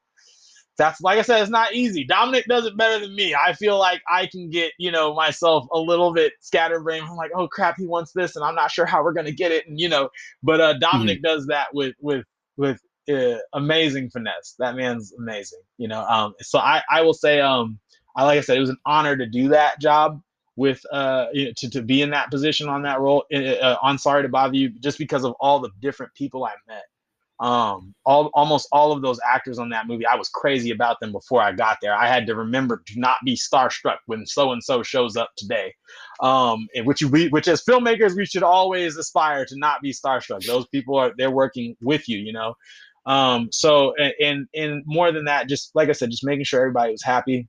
that's, like I said, it's not easy. Dominic does it better than me. I feel like I can get, myself a little bit scatterbrained. I'm like, oh crap, he wants this, and I'm not sure how we're gonna get it. And but Dominic does that with amazing finesse. That man's amazing. So I will say, like I said, it was an honor to do that job with to be in that position on that role on Sorry to Bother You, just because of all the different people I met. Almost all of those actors on that movie, I was crazy about them before I got there. I had to remember to not be starstruck when so and so shows up today. Which as filmmakers, we should always aspire to not be starstruck. Those people they're working with you, you know. So and more than that, just like I said, just making sure everybody was happy.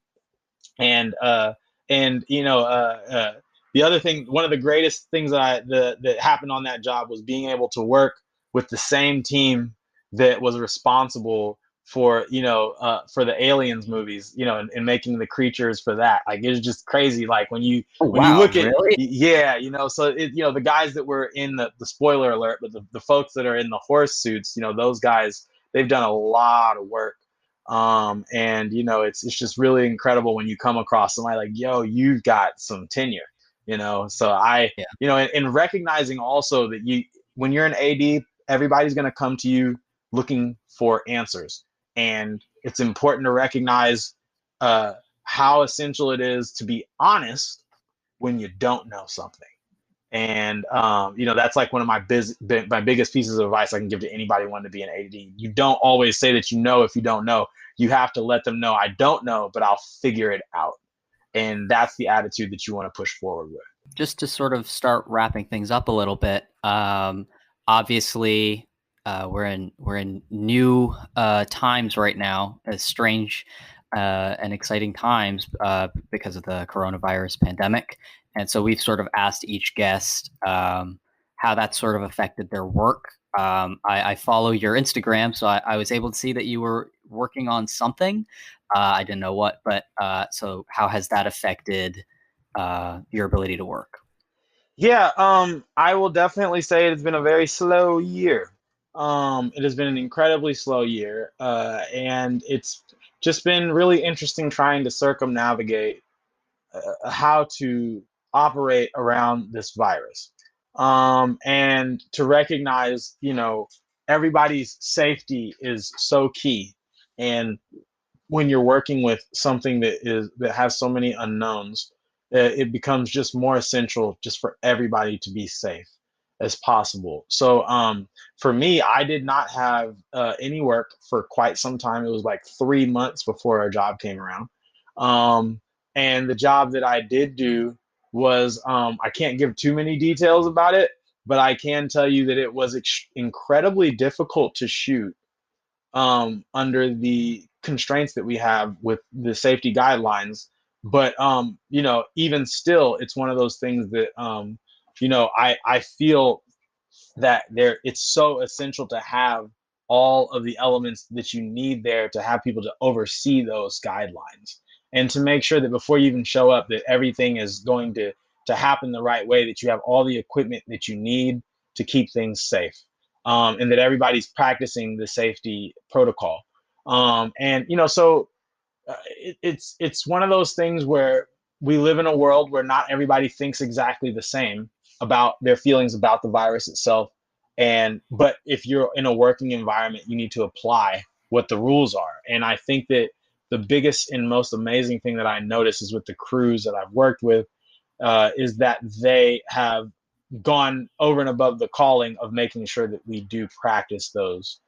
And you know, the other thing, one of the greatest things that happened on that job was being able to work with the same team that was responsible for, you know, for the Aliens movies, you know, and making the creatures for that. Like, it was just crazy. Like when you look at, really? yeah, you know, so you know, the guys that were in the spoiler alert, but the folks that are in the horse suits, you know, those guys, they've done a lot of work. And you know, it's just really incredible when you come across somebody like, yo, you've got some tenure, you know. So Yeah. you know, and recognizing also that when you're an AD, everybody's going to come to you looking for answers, and it's important to recognize how essential it is to be honest when you don't know something. And you know, that's like one of my biggest pieces of advice I can give to anybody wanting to be an AD. You don't always say that you know if you don't know. You have to let them know, I don't know, but I'll figure it out. And that's the attitude that you want to push forward with. Just to sort of start wrapping things up a little bit, obviously we're in new times right now, strange and exciting times because of the coronavirus pandemic. And so we've sort of asked each guest how that sort of affected their work. I follow your Instagram, so I was able to see that you were working on something. I didn't know what, but so how has that affected your ability to work? Yeah, I will definitely say it has been a very slow year. It has been an incredibly slow year, and it's just been really interesting trying to circumnavigate how to operate around this virus, and to recognize, you know, everybody's safety is so key. And when you're working with something that has so many unknowns, it becomes just more essential just for everybody to be safe as possible. So for me, I did not have any work for quite some time. It was like 3 months before our job came around. Um, and the job that I did do was, I can't give too many details about it, but I can tell you that it was incredibly difficult to shoot under the constraints that we have with the safety guidelines. But you know, even still, it's one of those things that you know, I feel that it's so essential to have all of the elements that you need there to have people to oversee those guidelines, and to make sure that before you even show up, that everything is going to happen the right way, that you have all the equipment that you need to keep things safe, and that everybody's practicing the safety protocol. And you know, so it's one of those things where we live in a world where not everybody thinks exactly the same about their feelings about the virus itself. And but if you're in a working environment, you need to apply what the rules are. And I think that the biggest and most amazing thing that I notice is with the crews that I've worked with, is that they have gone over and above the calling of making sure that we do practice those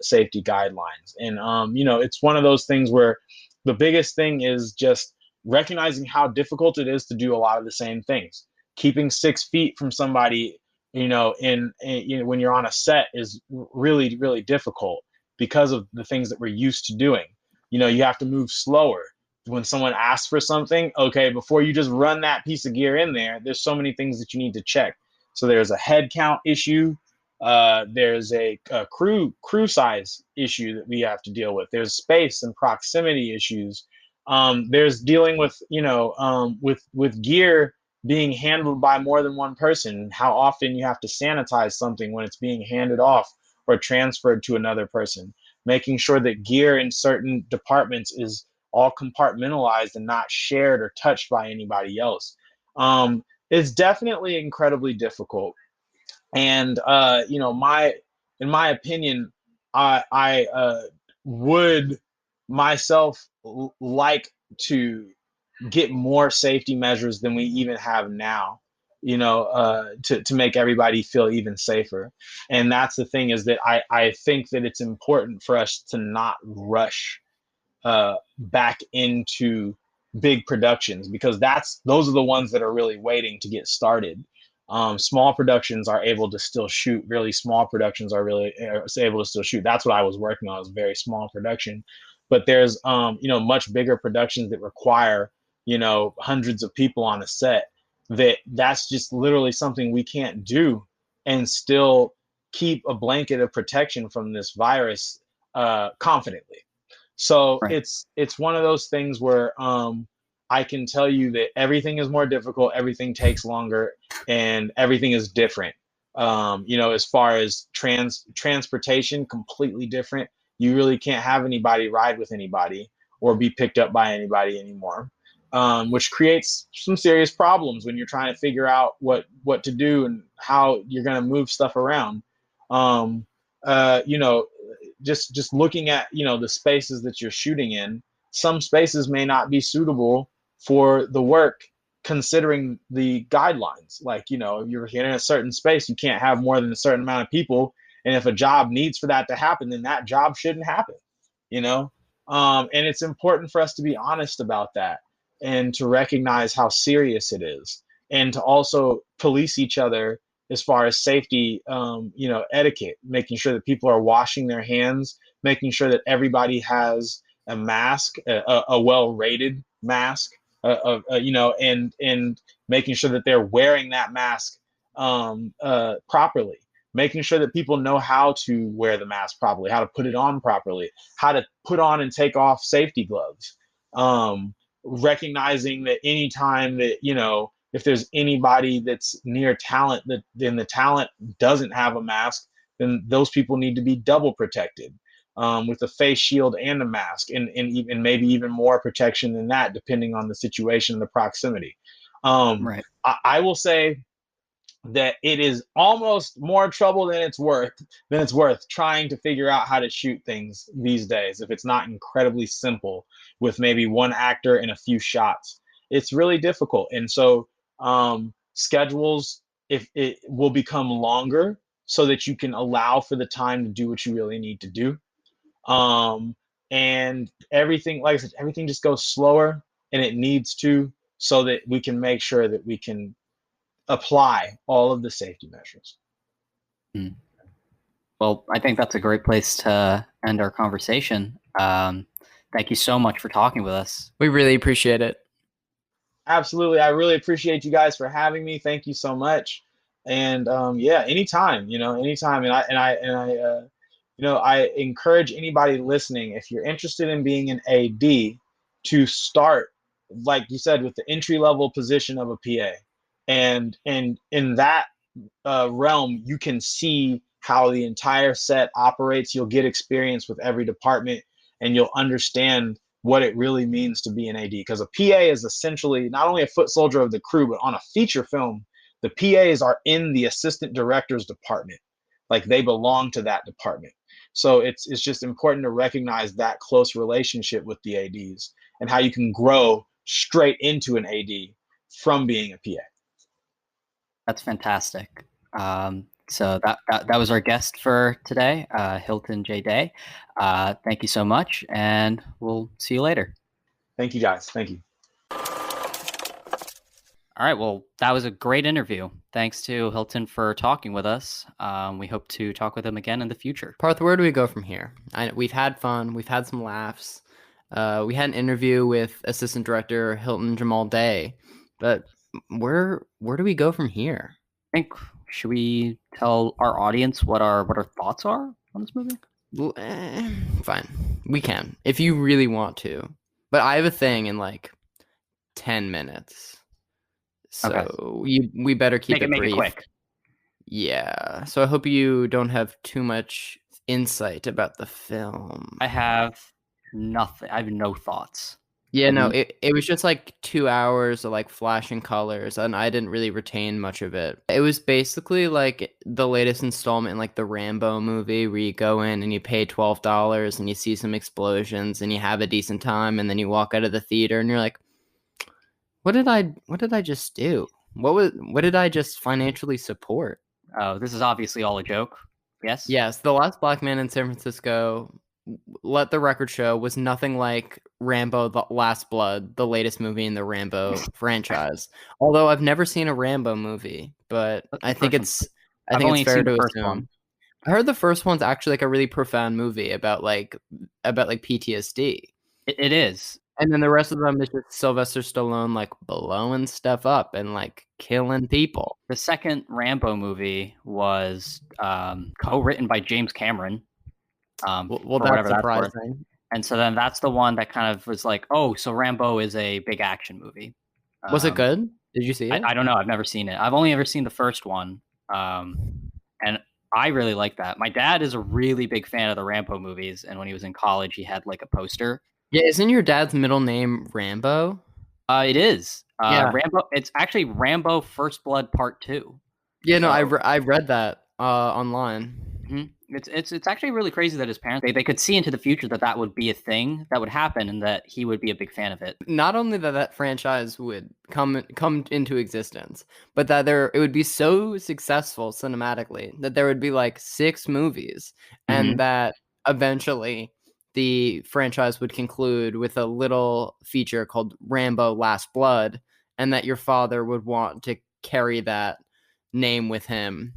safety guidelines. And you know, it's one of those things where the biggest thing is just recognizing how difficult it is to do a lot of the same things. Keeping 6 feet from somebody, you know, you know, when you're on a set is really, really difficult because of the things that we're used to doing. You know, you have to move slower. When someone asks for something, okay, before you just run that piece of gear in there, there's so many things that you need to check. So there's a head count issue. There's a crew size issue that we have to deal with. There's space and proximity issues. There's dealing with, you know, with gear being handled by more than one person. How often you have to sanitize something when it's being handed off or transferred to another person. Making sure that gear in certain departments is all compartmentalized and not shared or touched by anybody else. It's definitely incredibly difficult. And you know, in my opinion, I would myself like to get more safety measures than we even have now to make everybody feel even safer. And that's the thing, is that I think that it's important for us to not rush back into big productions, because those are the ones that are really waiting to get started. Small productions are able to still shoot. Really small productions are really able to still shoot. That's what I was working on, was a very small production. But there's much bigger productions that require hundreds of people on a set. That's just literally something we can't do and still keep a blanket of protection from this virus confidently. So Right. it's one of those things where I can tell you that everything is more difficult, everything takes longer, and everything is different. As far as transportation, completely different. You really can't have anybody ride with anybody or be picked up by anybody anymore, which creates some serious problems when you're trying to figure out what to do and how you're going to move stuff around. Um, you know, just looking at the spaces that you're shooting in, some spaces may not be suitable for the work, considering the guidelines. Like, you're in a certain space, you can't have more than a certain amount of people, and if a job needs for that to happen, then that job shouldn't happen. And it's important for us to be honest about that, and to recognize how serious it is, and to also police each other as far as safety, etiquette, making sure that people are washing their hands, making sure that everybody has a mask, a well-rated mask, and making sure that they're wearing that mask properly, making sure that people know how to wear the mask properly, how to put it on properly, how to put on and take off safety gloves, recognizing that anytime that, if there's anybody that's near talent, that then the talent doesn't have a mask, then those people need to be double protected, with a face shield and a mask, and even maybe even more protection than that, depending on the situation and the proximity. Right. I will say that it is almost more trouble than it's worth trying to figure out how to shoot things these days, if it's not incredibly simple with maybe one actor and a few shots. It's really difficult. And so schedules, if it will become longer, so that you can allow for the time to do what you really need to do. And everything, like I said, everything just goes slower, and it needs to, so that we can make sure that we can apply all of the safety measures. Well, I think that's a great place to end our conversation. Thank you so much for talking with us. We really appreciate it. Absolutely. I really appreciate you guys for having me. Thank you so much. And anytime, anytime. I encourage anybody listening, if you're interested in being an AD, to start, like you said, with the entry level position of a PA. And in that realm, you can see how the entire set operates. You'll get experience with every department, and you'll understand what it really means to be an AD. Because a PA is essentially not only a foot soldier of the crew, but on a feature film, the PAs are in the assistant director's department. Like, they belong to that department. So it's just important to recognize that close relationship with the ADs, and how you can grow straight into an AD from being a PA. That's fantastic. So that was our guest for today, Hilton J. Day. Thank you so much, and we'll see you later. Thank you, guys. Thank you. All right. Well, that was a great interview. Thanks to Hilton for talking with us. We hope to talk with him again in the future. Parth, where do we go from here? We've had fun. We've had some laughs. We had an interview with Assistant Director Hilton Jamal Day, but where do we go from here? I think, should we tell our audience what our thoughts are on this movie? Fine, we can if you really want to, but I have a thing in like 10 minutes, so okay. We better keep it brief. Make it quick. Yeah, so I hope you don't have too much insight about the film. I have nothing. I have no thoughts. Yeah, no, it was just like 2 hours of like flashing colors, and I didn't really retain much of it. It was basically like the latest installment in like the Rambo movie, where you go in and you pay $12 and you see some explosions and you have a decent time, and then you walk out of the theater and you're like, what did I just do? What did I just financially support? Oh, this is obviously all a joke. Yes? Yes, The Last Black Man in San Francisco, let the record show, was nothing like Rambo: The Last Blood, the latest movie in the Rambo franchise. Although I've never seen a Rambo movie, but I think it's I've it's only fair seen the to first assume. one. I heard the first one's actually like a really profound movie about PTSD. It is. And then the rest of them is just Sylvester Stallone like blowing stuff up and like killing people. The second Rambo movie was co-written by James Cameron. Well, that's surprising. And so then that's the one that kind of was like, oh, so Rambo is a big action movie. Was it good? Did you see it? I don't know. I've never seen it. I've only ever seen the first one. And I really like that. My dad is a really big fan of the Rambo movies. And when he was in college, he had like a poster. Yeah, isn't your dad's middle name Rambo? It is. Yeah. Rambo. It's actually Rambo First Blood Part 2. Yeah, no, I read that online. Mm-hmm. It's actually really crazy that his parents they could see into the future that would be a thing that would happen and that he would be a big fan of it. Not only that franchise would come into existence, but that it would be so successful cinematically that there would be like 6 movies, and that eventually the franchise would conclude with a little feature called Rambo: Last Blood, and that your father would want to carry that name with him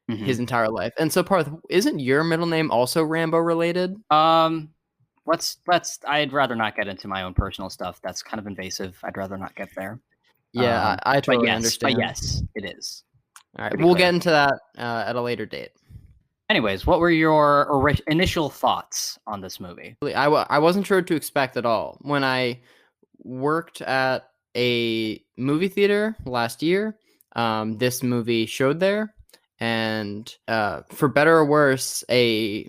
his entire life. And so, Parth, isn't your middle name also Rambo related? Let's I'd rather not get into my own personal stuff. That's kind of invasive. I'd rather not get there. Yeah, I totally understand. But yes, it is. All right, we'll get into that at a later date. Anyways, what were your initial thoughts on this movie? I wasn't sure what to expect at all. When I worked at a movie theater last year, this movie showed there. And for better or worse, a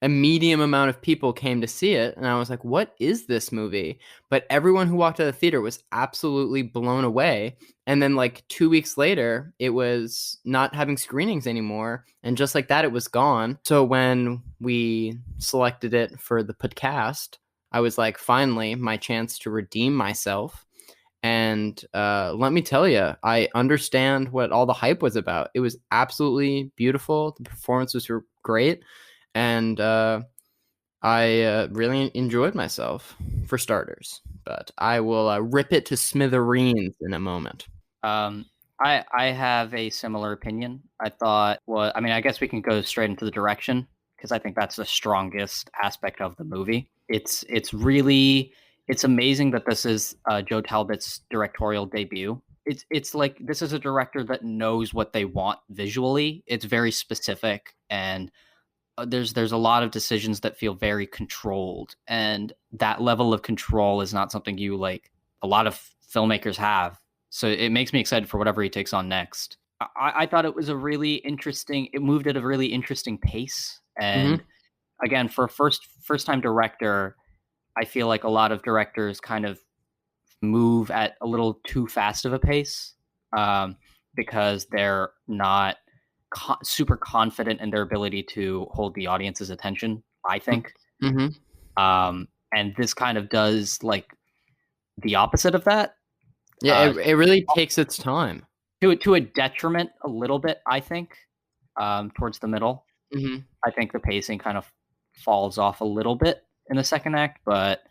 medium amount of people came to see it. And I was like, what is this movie? But everyone who walked out of the theater was absolutely blown away. And then like 2 weeks later, it was not having screenings anymore. And just like that, it was gone. So when we selected it for the podcast, I was like, finally, my chance to redeem myself. And let me tell you, I understand what all the hype was about. It was absolutely beautiful. The performances were great. And I really enjoyed myself, for starters. But I will rip it to smithereens in a moment. I have a similar opinion. I guess we can go straight into the direction, because I think that's the strongest aspect of the movie. It's amazing that this is Joe Talbot's directorial debut. It's like this is a director that knows what they want visually. It's very specific, and there's a lot of decisions that feel very controlled, and that level of control is not something a lot of filmmakers have. So it makes me excited for whatever he takes on next. I thought it was it moved at a really interesting pace, and again, for a first time director, I feel like a lot of directors kind of move at a little too fast of a pace because they're not super confident in their ability to hold the audience's attention, I think. And this kind of does like the opposite of that. Yeah, it really takes its time. To a detriment a little bit, I think, towards the middle. I think the pacing kind of falls off a little bit in the second act, but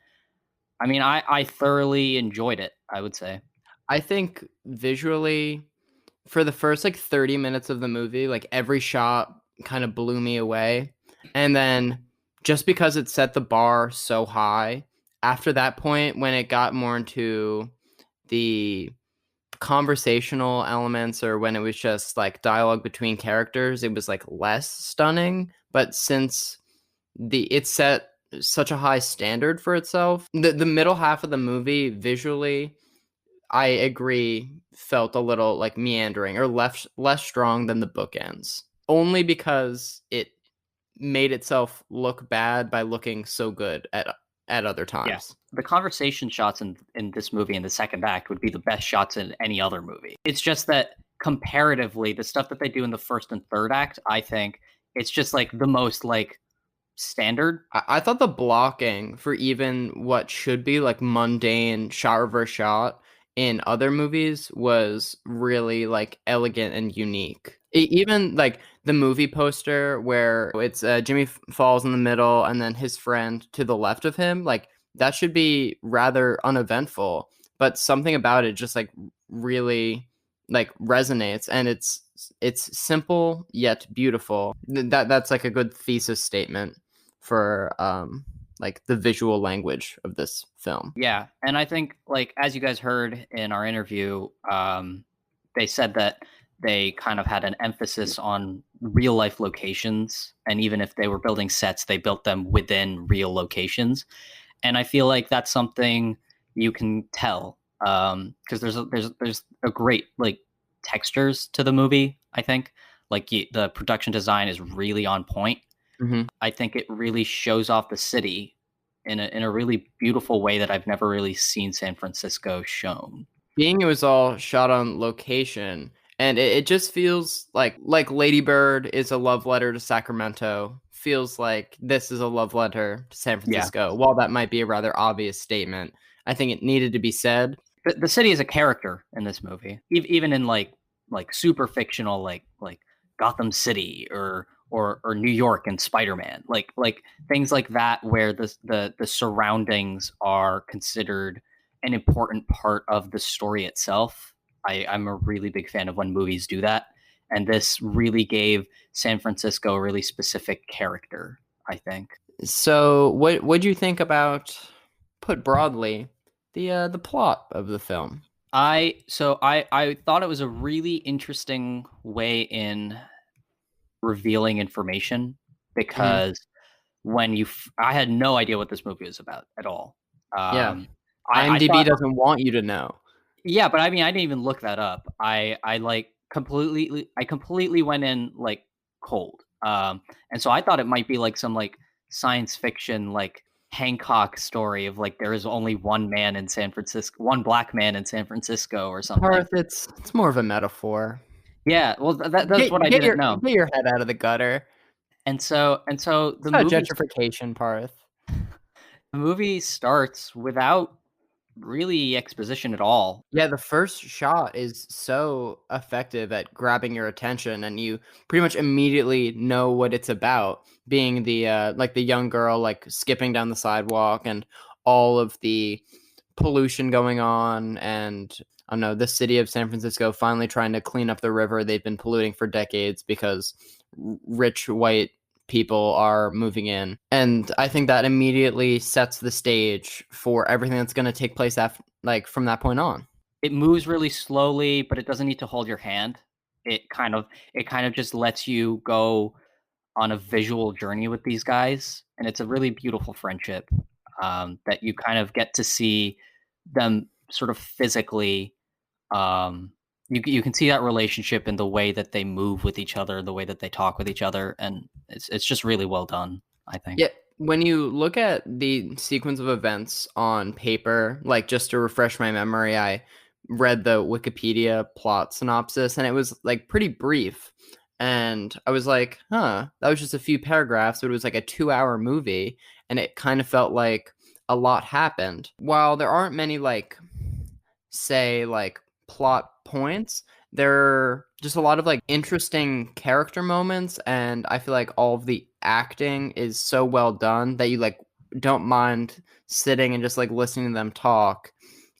I mean, I thoroughly enjoyed it, I would say. I think visually, for the first like 30 minutes of the movie, like every shot kind of blew me away. And then just because it set the bar so high, after that point, when it got more into the conversational elements, or when it was just like dialogue between characters, it was like less stunning. But since it set such a high standard for itself, the middle half of the movie visually, I agree, felt a little like meandering or less strong than the bookends, only because it made itself look bad by looking so good at other times. Yeah. The conversation shots in this movie in the second act would be the best shots in any other movie. It's just that comparatively, the stuff that they do in the first and third act, I think it's just like the most like standard. I thought the blocking for even what should be like mundane shot reverse shot in other movies was really like elegant and unique. Even like the movie poster where it's Jimmy Falls in the middle and then his friend to the left of him, like that should be rather uneventful, but something about it just like really like resonates, and it's simple yet beautiful. That's like a good thesis statement for like the visual language of this film. Yeah, and I think like as you guys heard in our interview, they said that they kind of had an emphasis on real life locations, and even if they were building sets, they built them within real locations. And I feel like that's something you can tell because there's a great like textures to the movie. I think like the production design is really on point. Mm-hmm. I think it really shows off the city in a really beautiful way that I've never really seen San Francisco shown. Being it was all shot on location, and it just feels like Lady Bird is a love letter to Sacramento. Feels like this is a love letter to San Francisco. Yeah. While that might be a rather obvious statement, I think it needed to be said. The city is a character in this movie, even in like super fictional like Gotham City or New York and Spider-Man, like things like that, where the surroundings are considered an important part of the story itself. I'm a really big fan of when movies do that, and this really gave San Francisco a really specific character, I think. So what do you think about, put broadly, the plot of the film? I thought it was a really interesting way in revealing information, because when I had no idea what this movie was about at all. IMDb doesn't want you to know. Yeah, but I mean, I didn't even look that up. I completely went in like cold. And so I thought it might be like some like science fiction like Hancock story of like there is only one man in San Francisco, one black man in San Francisco or something. Parth, it's more of a metaphor. Yeah, well, that's what I didn't know. Get your head out of the gutter. And so the movie, gentrification, Parth. The movie starts without really exposition at all. Yeah, the first shot is so effective at grabbing your attention, and you pretty much immediately know what it's about. Being the like the young girl like skipping down the sidewalk, and all of the pollution going on, and I don't know, the city of San Francisco finally trying to clean up the river they've been polluting for decades because rich white people are moving in. And I think that immediately sets the stage for everything that's going to take place after, like, from that point on. It moves really slowly, but it doesn't need to hold your hand. It kind of just lets you go on a visual journey with these guys, and it's a really beautiful friendship that you kind of get to see them sort of physically. You can see that relationship in the way that they move with each other, the way that they talk with each other, and it's just really well done, I think. Yeah, when you look at the sequence of events on paper, like just to refresh my memory, I read the Wikipedia plot synopsis, and it was like pretty brief. And I was like, that was just a few paragraphs, but it was like a 2-hour movie, and it kind of felt like a lot happened. While there aren't many like, say, like plot points, there are just a lot of like interesting character moments, and I feel like all of the acting is so well done that you like don't mind sitting and just like listening to them talk,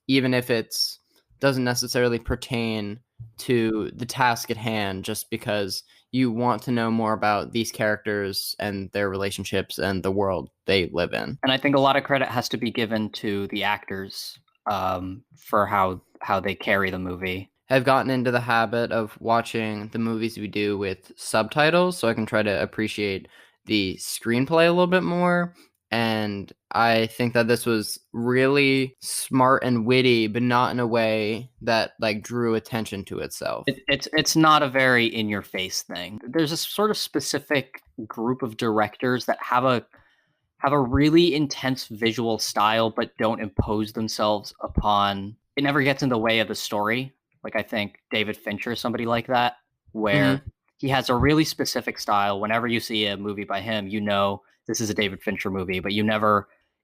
even if it's doesn't necessarily pertain to the task at hand, just because you want to know more about these characters and their relationships and the world they live in. And I think a lot of credit has to be given to the actors for how they carry the movie. I've gotten into the habit of watching the movies we do with subtitles, so I can try to appreciate the screenplay a little bit more. And I think that this was really smart and witty, but not in a way that like drew attention to itself. It's not a very in-your-face thing. There's a sort of specific group of directors that have a really intense visual style, but don't impose themselves upon. It never gets in the way of the story. Like I think David Fincher, somebody like that, where he has a really specific style. Whenever you see a movie by him, you know this is a David Fincher movie, but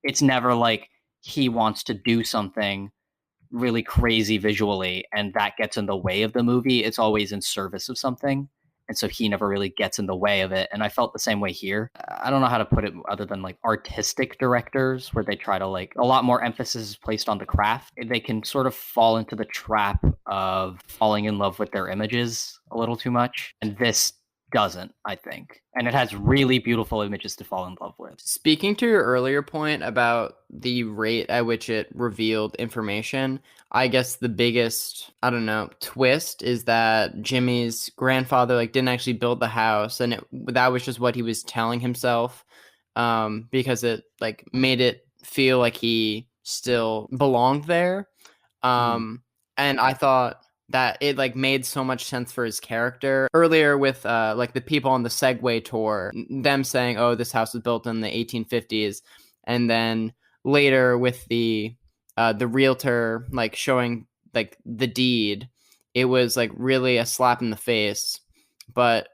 it's never like he wants to do something really crazy visually, and that gets in the way of the movie. It's always in service of something. And so he never really gets in the way of it. And I felt the same way here. I don't know how to put it other than like artistic directors, where they try to like a lot more emphasis is placed on the craft. They can sort of fall into the trap of falling in love with their images a little too much. And this doesn't, I think. And it has really beautiful images to fall in love with. Speaking to your earlier point about the rate at which it revealed information, I guess the biggest, I don't know, twist is that Jimmy's grandfather like didn't actually build the house, and that was just what he was telling himself, because it like made it feel like he still belonged there. And I thought that it like made so much sense for his character. Earlier with like the people on the Segway tour, them saying, oh, this house was built in the 1850s, and then later with the realtor like showing like the deed, it was like really a slap in the face, but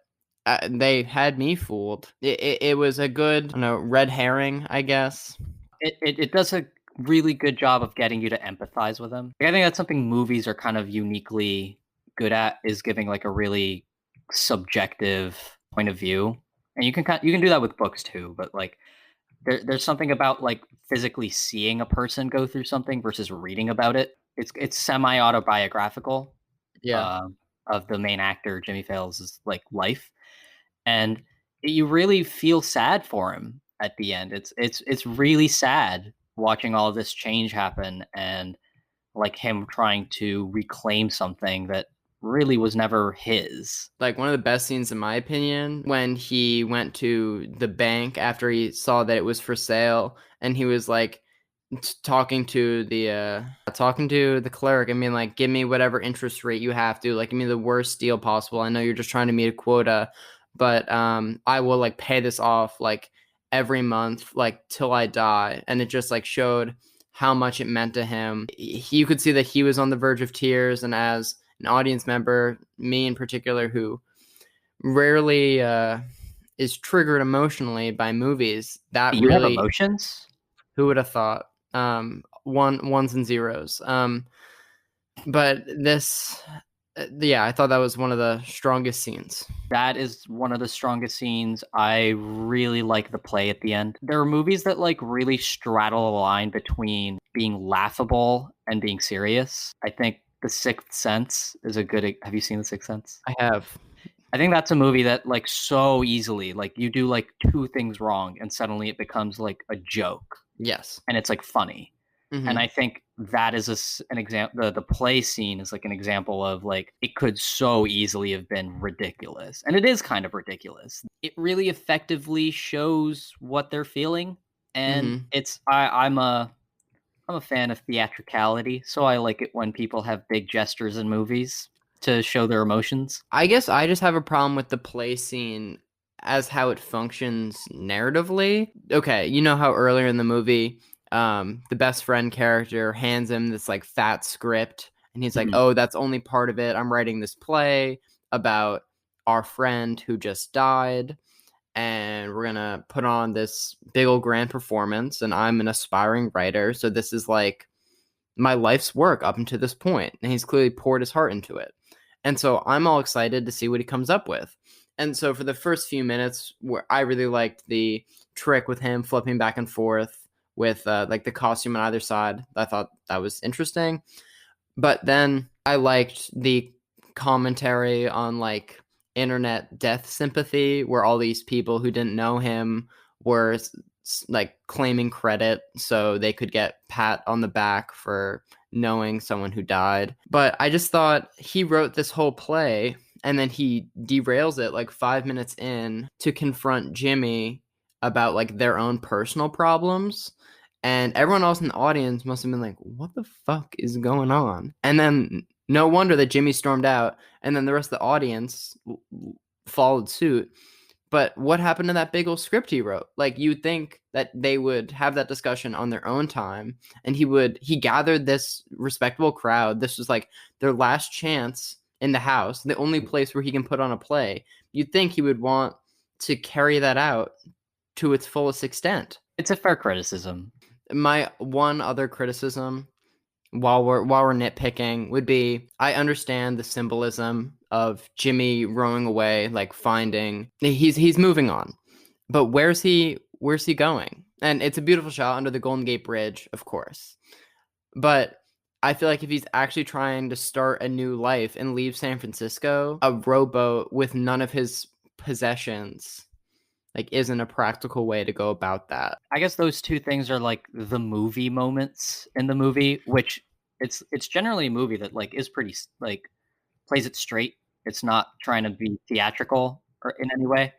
they had me fooled. It was a good, I don't know, red herring, I guess. It does a really good job of getting you to empathize with him. I think that's something movies are kind of uniquely good at, is giving like a really subjective point of view. And you can do that with books too, but like there's something about like physically seeing a person go through something versus reading about it. It's semi autobiographical. Yeah. Of the main actor Jimmy Fails' like life, and you really feel sad for him at the end. It's really sad watching all this change happen, and like him trying to reclaim something that really was never his. Like one of the best scenes in my opinion, when he went to the bank after he saw that it was for sale, and he was like talking to the clerk and being like, give me whatever interest rate you have to, like give me the worst deal possible. I know you're just trying to meet a quota, but I will like pay this off like every month, like till I die. And it just like showed how much it meant to him. You could see that he was on the verge of tears, and as an audience member, me in particular, who rarely is triggered emotionally by movies, that You really have emotions? Who would have thought? Ones and zeros. But this, yeah, I thought that was one of the strongest scenes. That is one of the strongest scenes. I really like the play at the end. There are movies that like really straddle a line between being laughable and being serious. I think The Sixth Sense is a good. Have you seen The Sixth Sense? I have. I think that's a movie that like so easily, like you do like two things wrong and suddenly it becomes like a joke. Yes. And it's like funny. Mm-hmm. And I think that is an example. The play scene is like an example of like it could so easily have been ridiculous, and it is kind of ridiculous. It really effectively shows what they're feeling, and it's I'm a fan of theatricality, so I like it when people have big gestures in movies to show their emotions. I guess I just have a problem with the play scene as how it functions narratively. Okay, you know how earlier in the movie, the best friend character hands him this like fat script, and he's like, oh, that's only part of it. I'm writing this play about our friend who just died, and we're gonna put on this big old grand performance, and I'm an aspiring writer, so this is like my life's work up until this point, and he's clearly poured his heart into it. And so I'm all excited to see what he comes up with. And so for the first few minutes, where I really liked the trick with him flipping back and forth with like the costume on either side. I thought that was interesting. But then I liked the commentary on like internet death sympathy, where all these people who didn't know him were like claiming credit so they could get pat on the back for knowing someone who died. But I just thought he wrote this whole play and then he derails it like 5 minutes in to confront Jimmy about like their own personal problems. And everyone else in the audience must have been like, what the fuck is going on? And then no wonder that Jimmy stormed out, and then the rest of the audience followed suit. But what happened to that big old script he wrote? Like, you'd think that they would have that discussion on their own time, and he gathered this respectable crowd. This was like their last chance in the house, the only place where he can put on a play. You'd think he would want to carry that out to its fullest extent. It's a fair criticism. My one other criticism while we're nitpicking would be, I understand the symbolism of Jimmy rowing away, like finding he's moving on, but where's he going? And it's a beautiful shot under the Golden Gate Bridge, of course, but I feel like if he's actually trying to start a new life and leave San Francisco, a rowboat with none of his possessions like isn't a practical way to go about that. I guess those two things are like the movie moments in the movie, which it's generally a movie that like is pretty like plays it straight. It's not trying to be theatrical or in any way.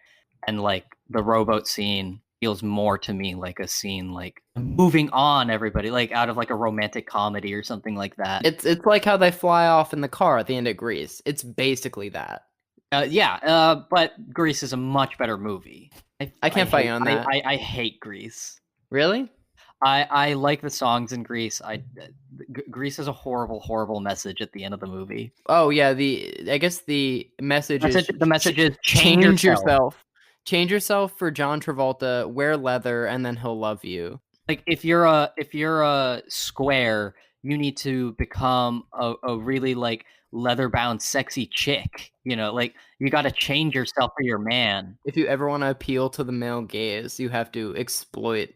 And like the rowboat scene feels more to me like a scene like moving on everybody, like out of like a romantic comedy or something like that. It's like how they fly off in the car at the end of Grease. It's basically that. But Grease is a much better movie. I can't fight you on that. I hate Grease. Really? I like the songs in Grease. Grease is a horrible message at the end of the movie. Oh yeah, I guess the message is change yourself. Change yourself for John Travolta. Wear leather, and then he'll love you. Like if you're a square, you need to become a really like leather-bound sexy chick. You know, like you got to change yourself for your man. If you ever want to appeal to the male gaze, you have to exploit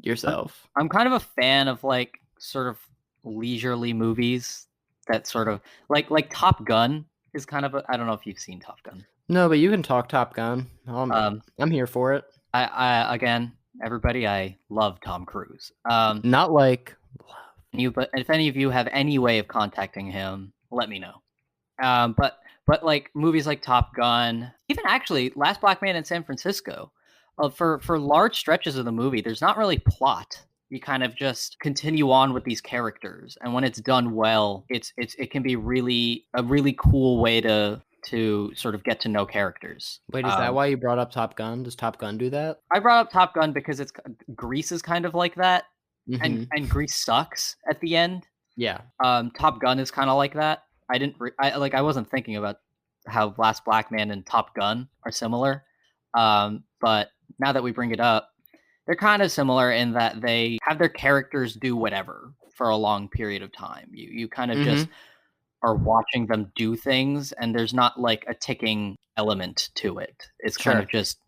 yourself. I'm kind of a fan of like sort of leisurely movies that sort of like Top Gun is kind of I don't know if you've seen Top Gun. No, but you can talk Top Gun. I'm here for it. I again, everybody, I love Tom Cruise. Not like you, but if any of you have any way of contacting him, let me know. But like movies like Top Gun, even actually Last Black Man in San Francisco, for large stretches of the movie, there's not really plot. You kind of just continue on with these characters, and when it's done well, it can be a really cool way to sort of get to know characters. Wait, is that why you brought up Top Gun? Does Top Gun do that? I brought up Top Gun because Grease is kind of like that, Mm-hmm. and Grease sucks at the end. Yeah. Top Gun is kind of like that. I wasn't thinking about how Last Black Man and Top Gun are similar, but now that we bring it up, they're kind of similar in that they have their characters do whatever for a long period of time. You kind of just are watching them do things, and there's not like a ticking element to it. It's kind of just,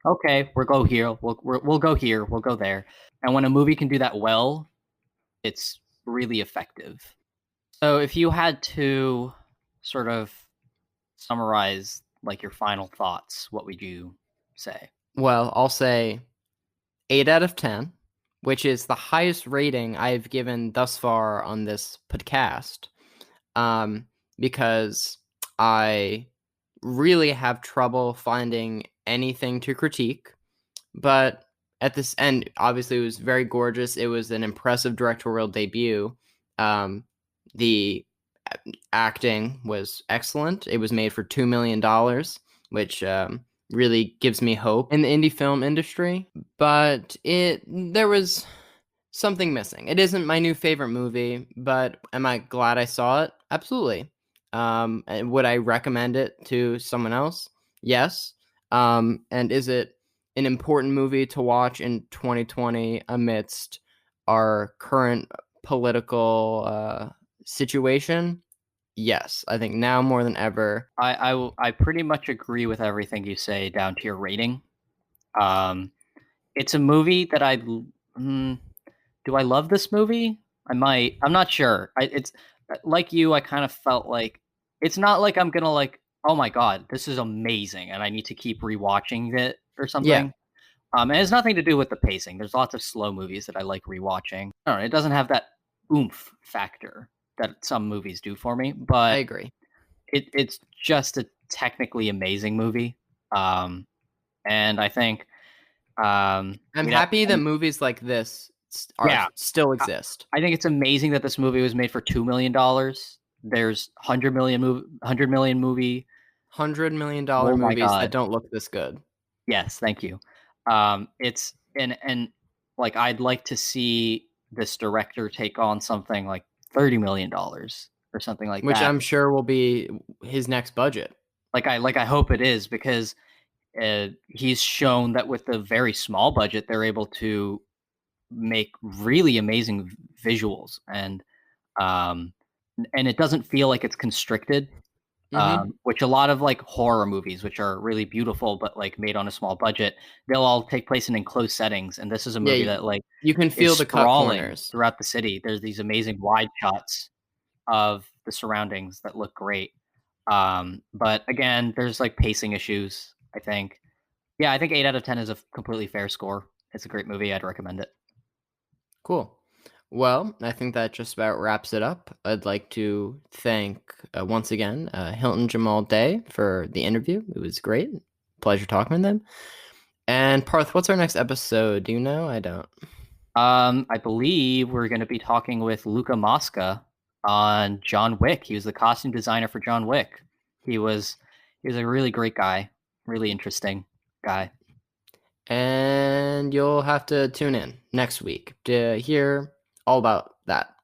okay, we'll go here, we'll go here, we'll go there. And when a movie can do that well, it's really effective. So if you had to sort of summarize like your final thoughts, what would you say? Well, I'll say 8 out of 10, which is the highest rating I've given thus far on this podcast, because I really have trouble finding anything to critique. But at this end, obviously, it was very gorgeous. It was an impressive directorial debut. The acting was excellent. It was made for $2 million, which really gives me hope in the indie film industry. But there was something missing. It isn't my new favorite movie, but am I glad I saw it? Absolutely. And would I recommend it to someone else? Yes. And is it an important movie to watch in 2020 amidst our current political situation? Yes, I think now more than ever. I pretty much agree with everything you say down to your rating. It's a movie that do I love this movie? I might. I'm not sure. It's like you. I kind of felt like it's not like I'm gonna like, oh my god, this is amazing, and I need to keep rewatching it or something. Yeah. And it has nothing to do with the pacing. There's lots of slow movies that I like rewatching. I don't know. It doesn't have that oomph factor that some movies do for me. But I agree. It's just a technically amazing movie. And I think I'm happy that movies like this still exist. I think it's amazing that this movie was made for $2 million. There's $100 million movie $100 million movies that don't look this good. Yes, thank you. It's and like I'd like to see this director take on something like $30 million or something like which that. Which I'm sure will be his next budget. I hope it is, because he's shown that with a very small budget, they're able to make really amazing visuals. And and it doesn't feel like it's constricted. Which a lot of like horror movies, which are really beautiful but like made on a small budget, they'll all take place in enclosed settings. And this is a movie that like you can feel the cut sprawling corners throughout the city. There's these amazing wide shots of the surroundings that look great. But again, there's like pacing issues, I think. Yeah, I think 8 out of 10 is a completely fair score. It's a great movie. I'd recommend it. Cool. Well, I think that just about wraps it up. I'd like to thank once again Hilton Jamal Day for the interview. It was great. Pleasure talking with them. And Parth, what's our next episode? Do you know? I don't. I believe we're going to be talking with Luca Mosca on John Wick. He was the costume designer for John Wick. He was a really great guy, really interesting guy. And you'll have to tune in next week to hear all about that.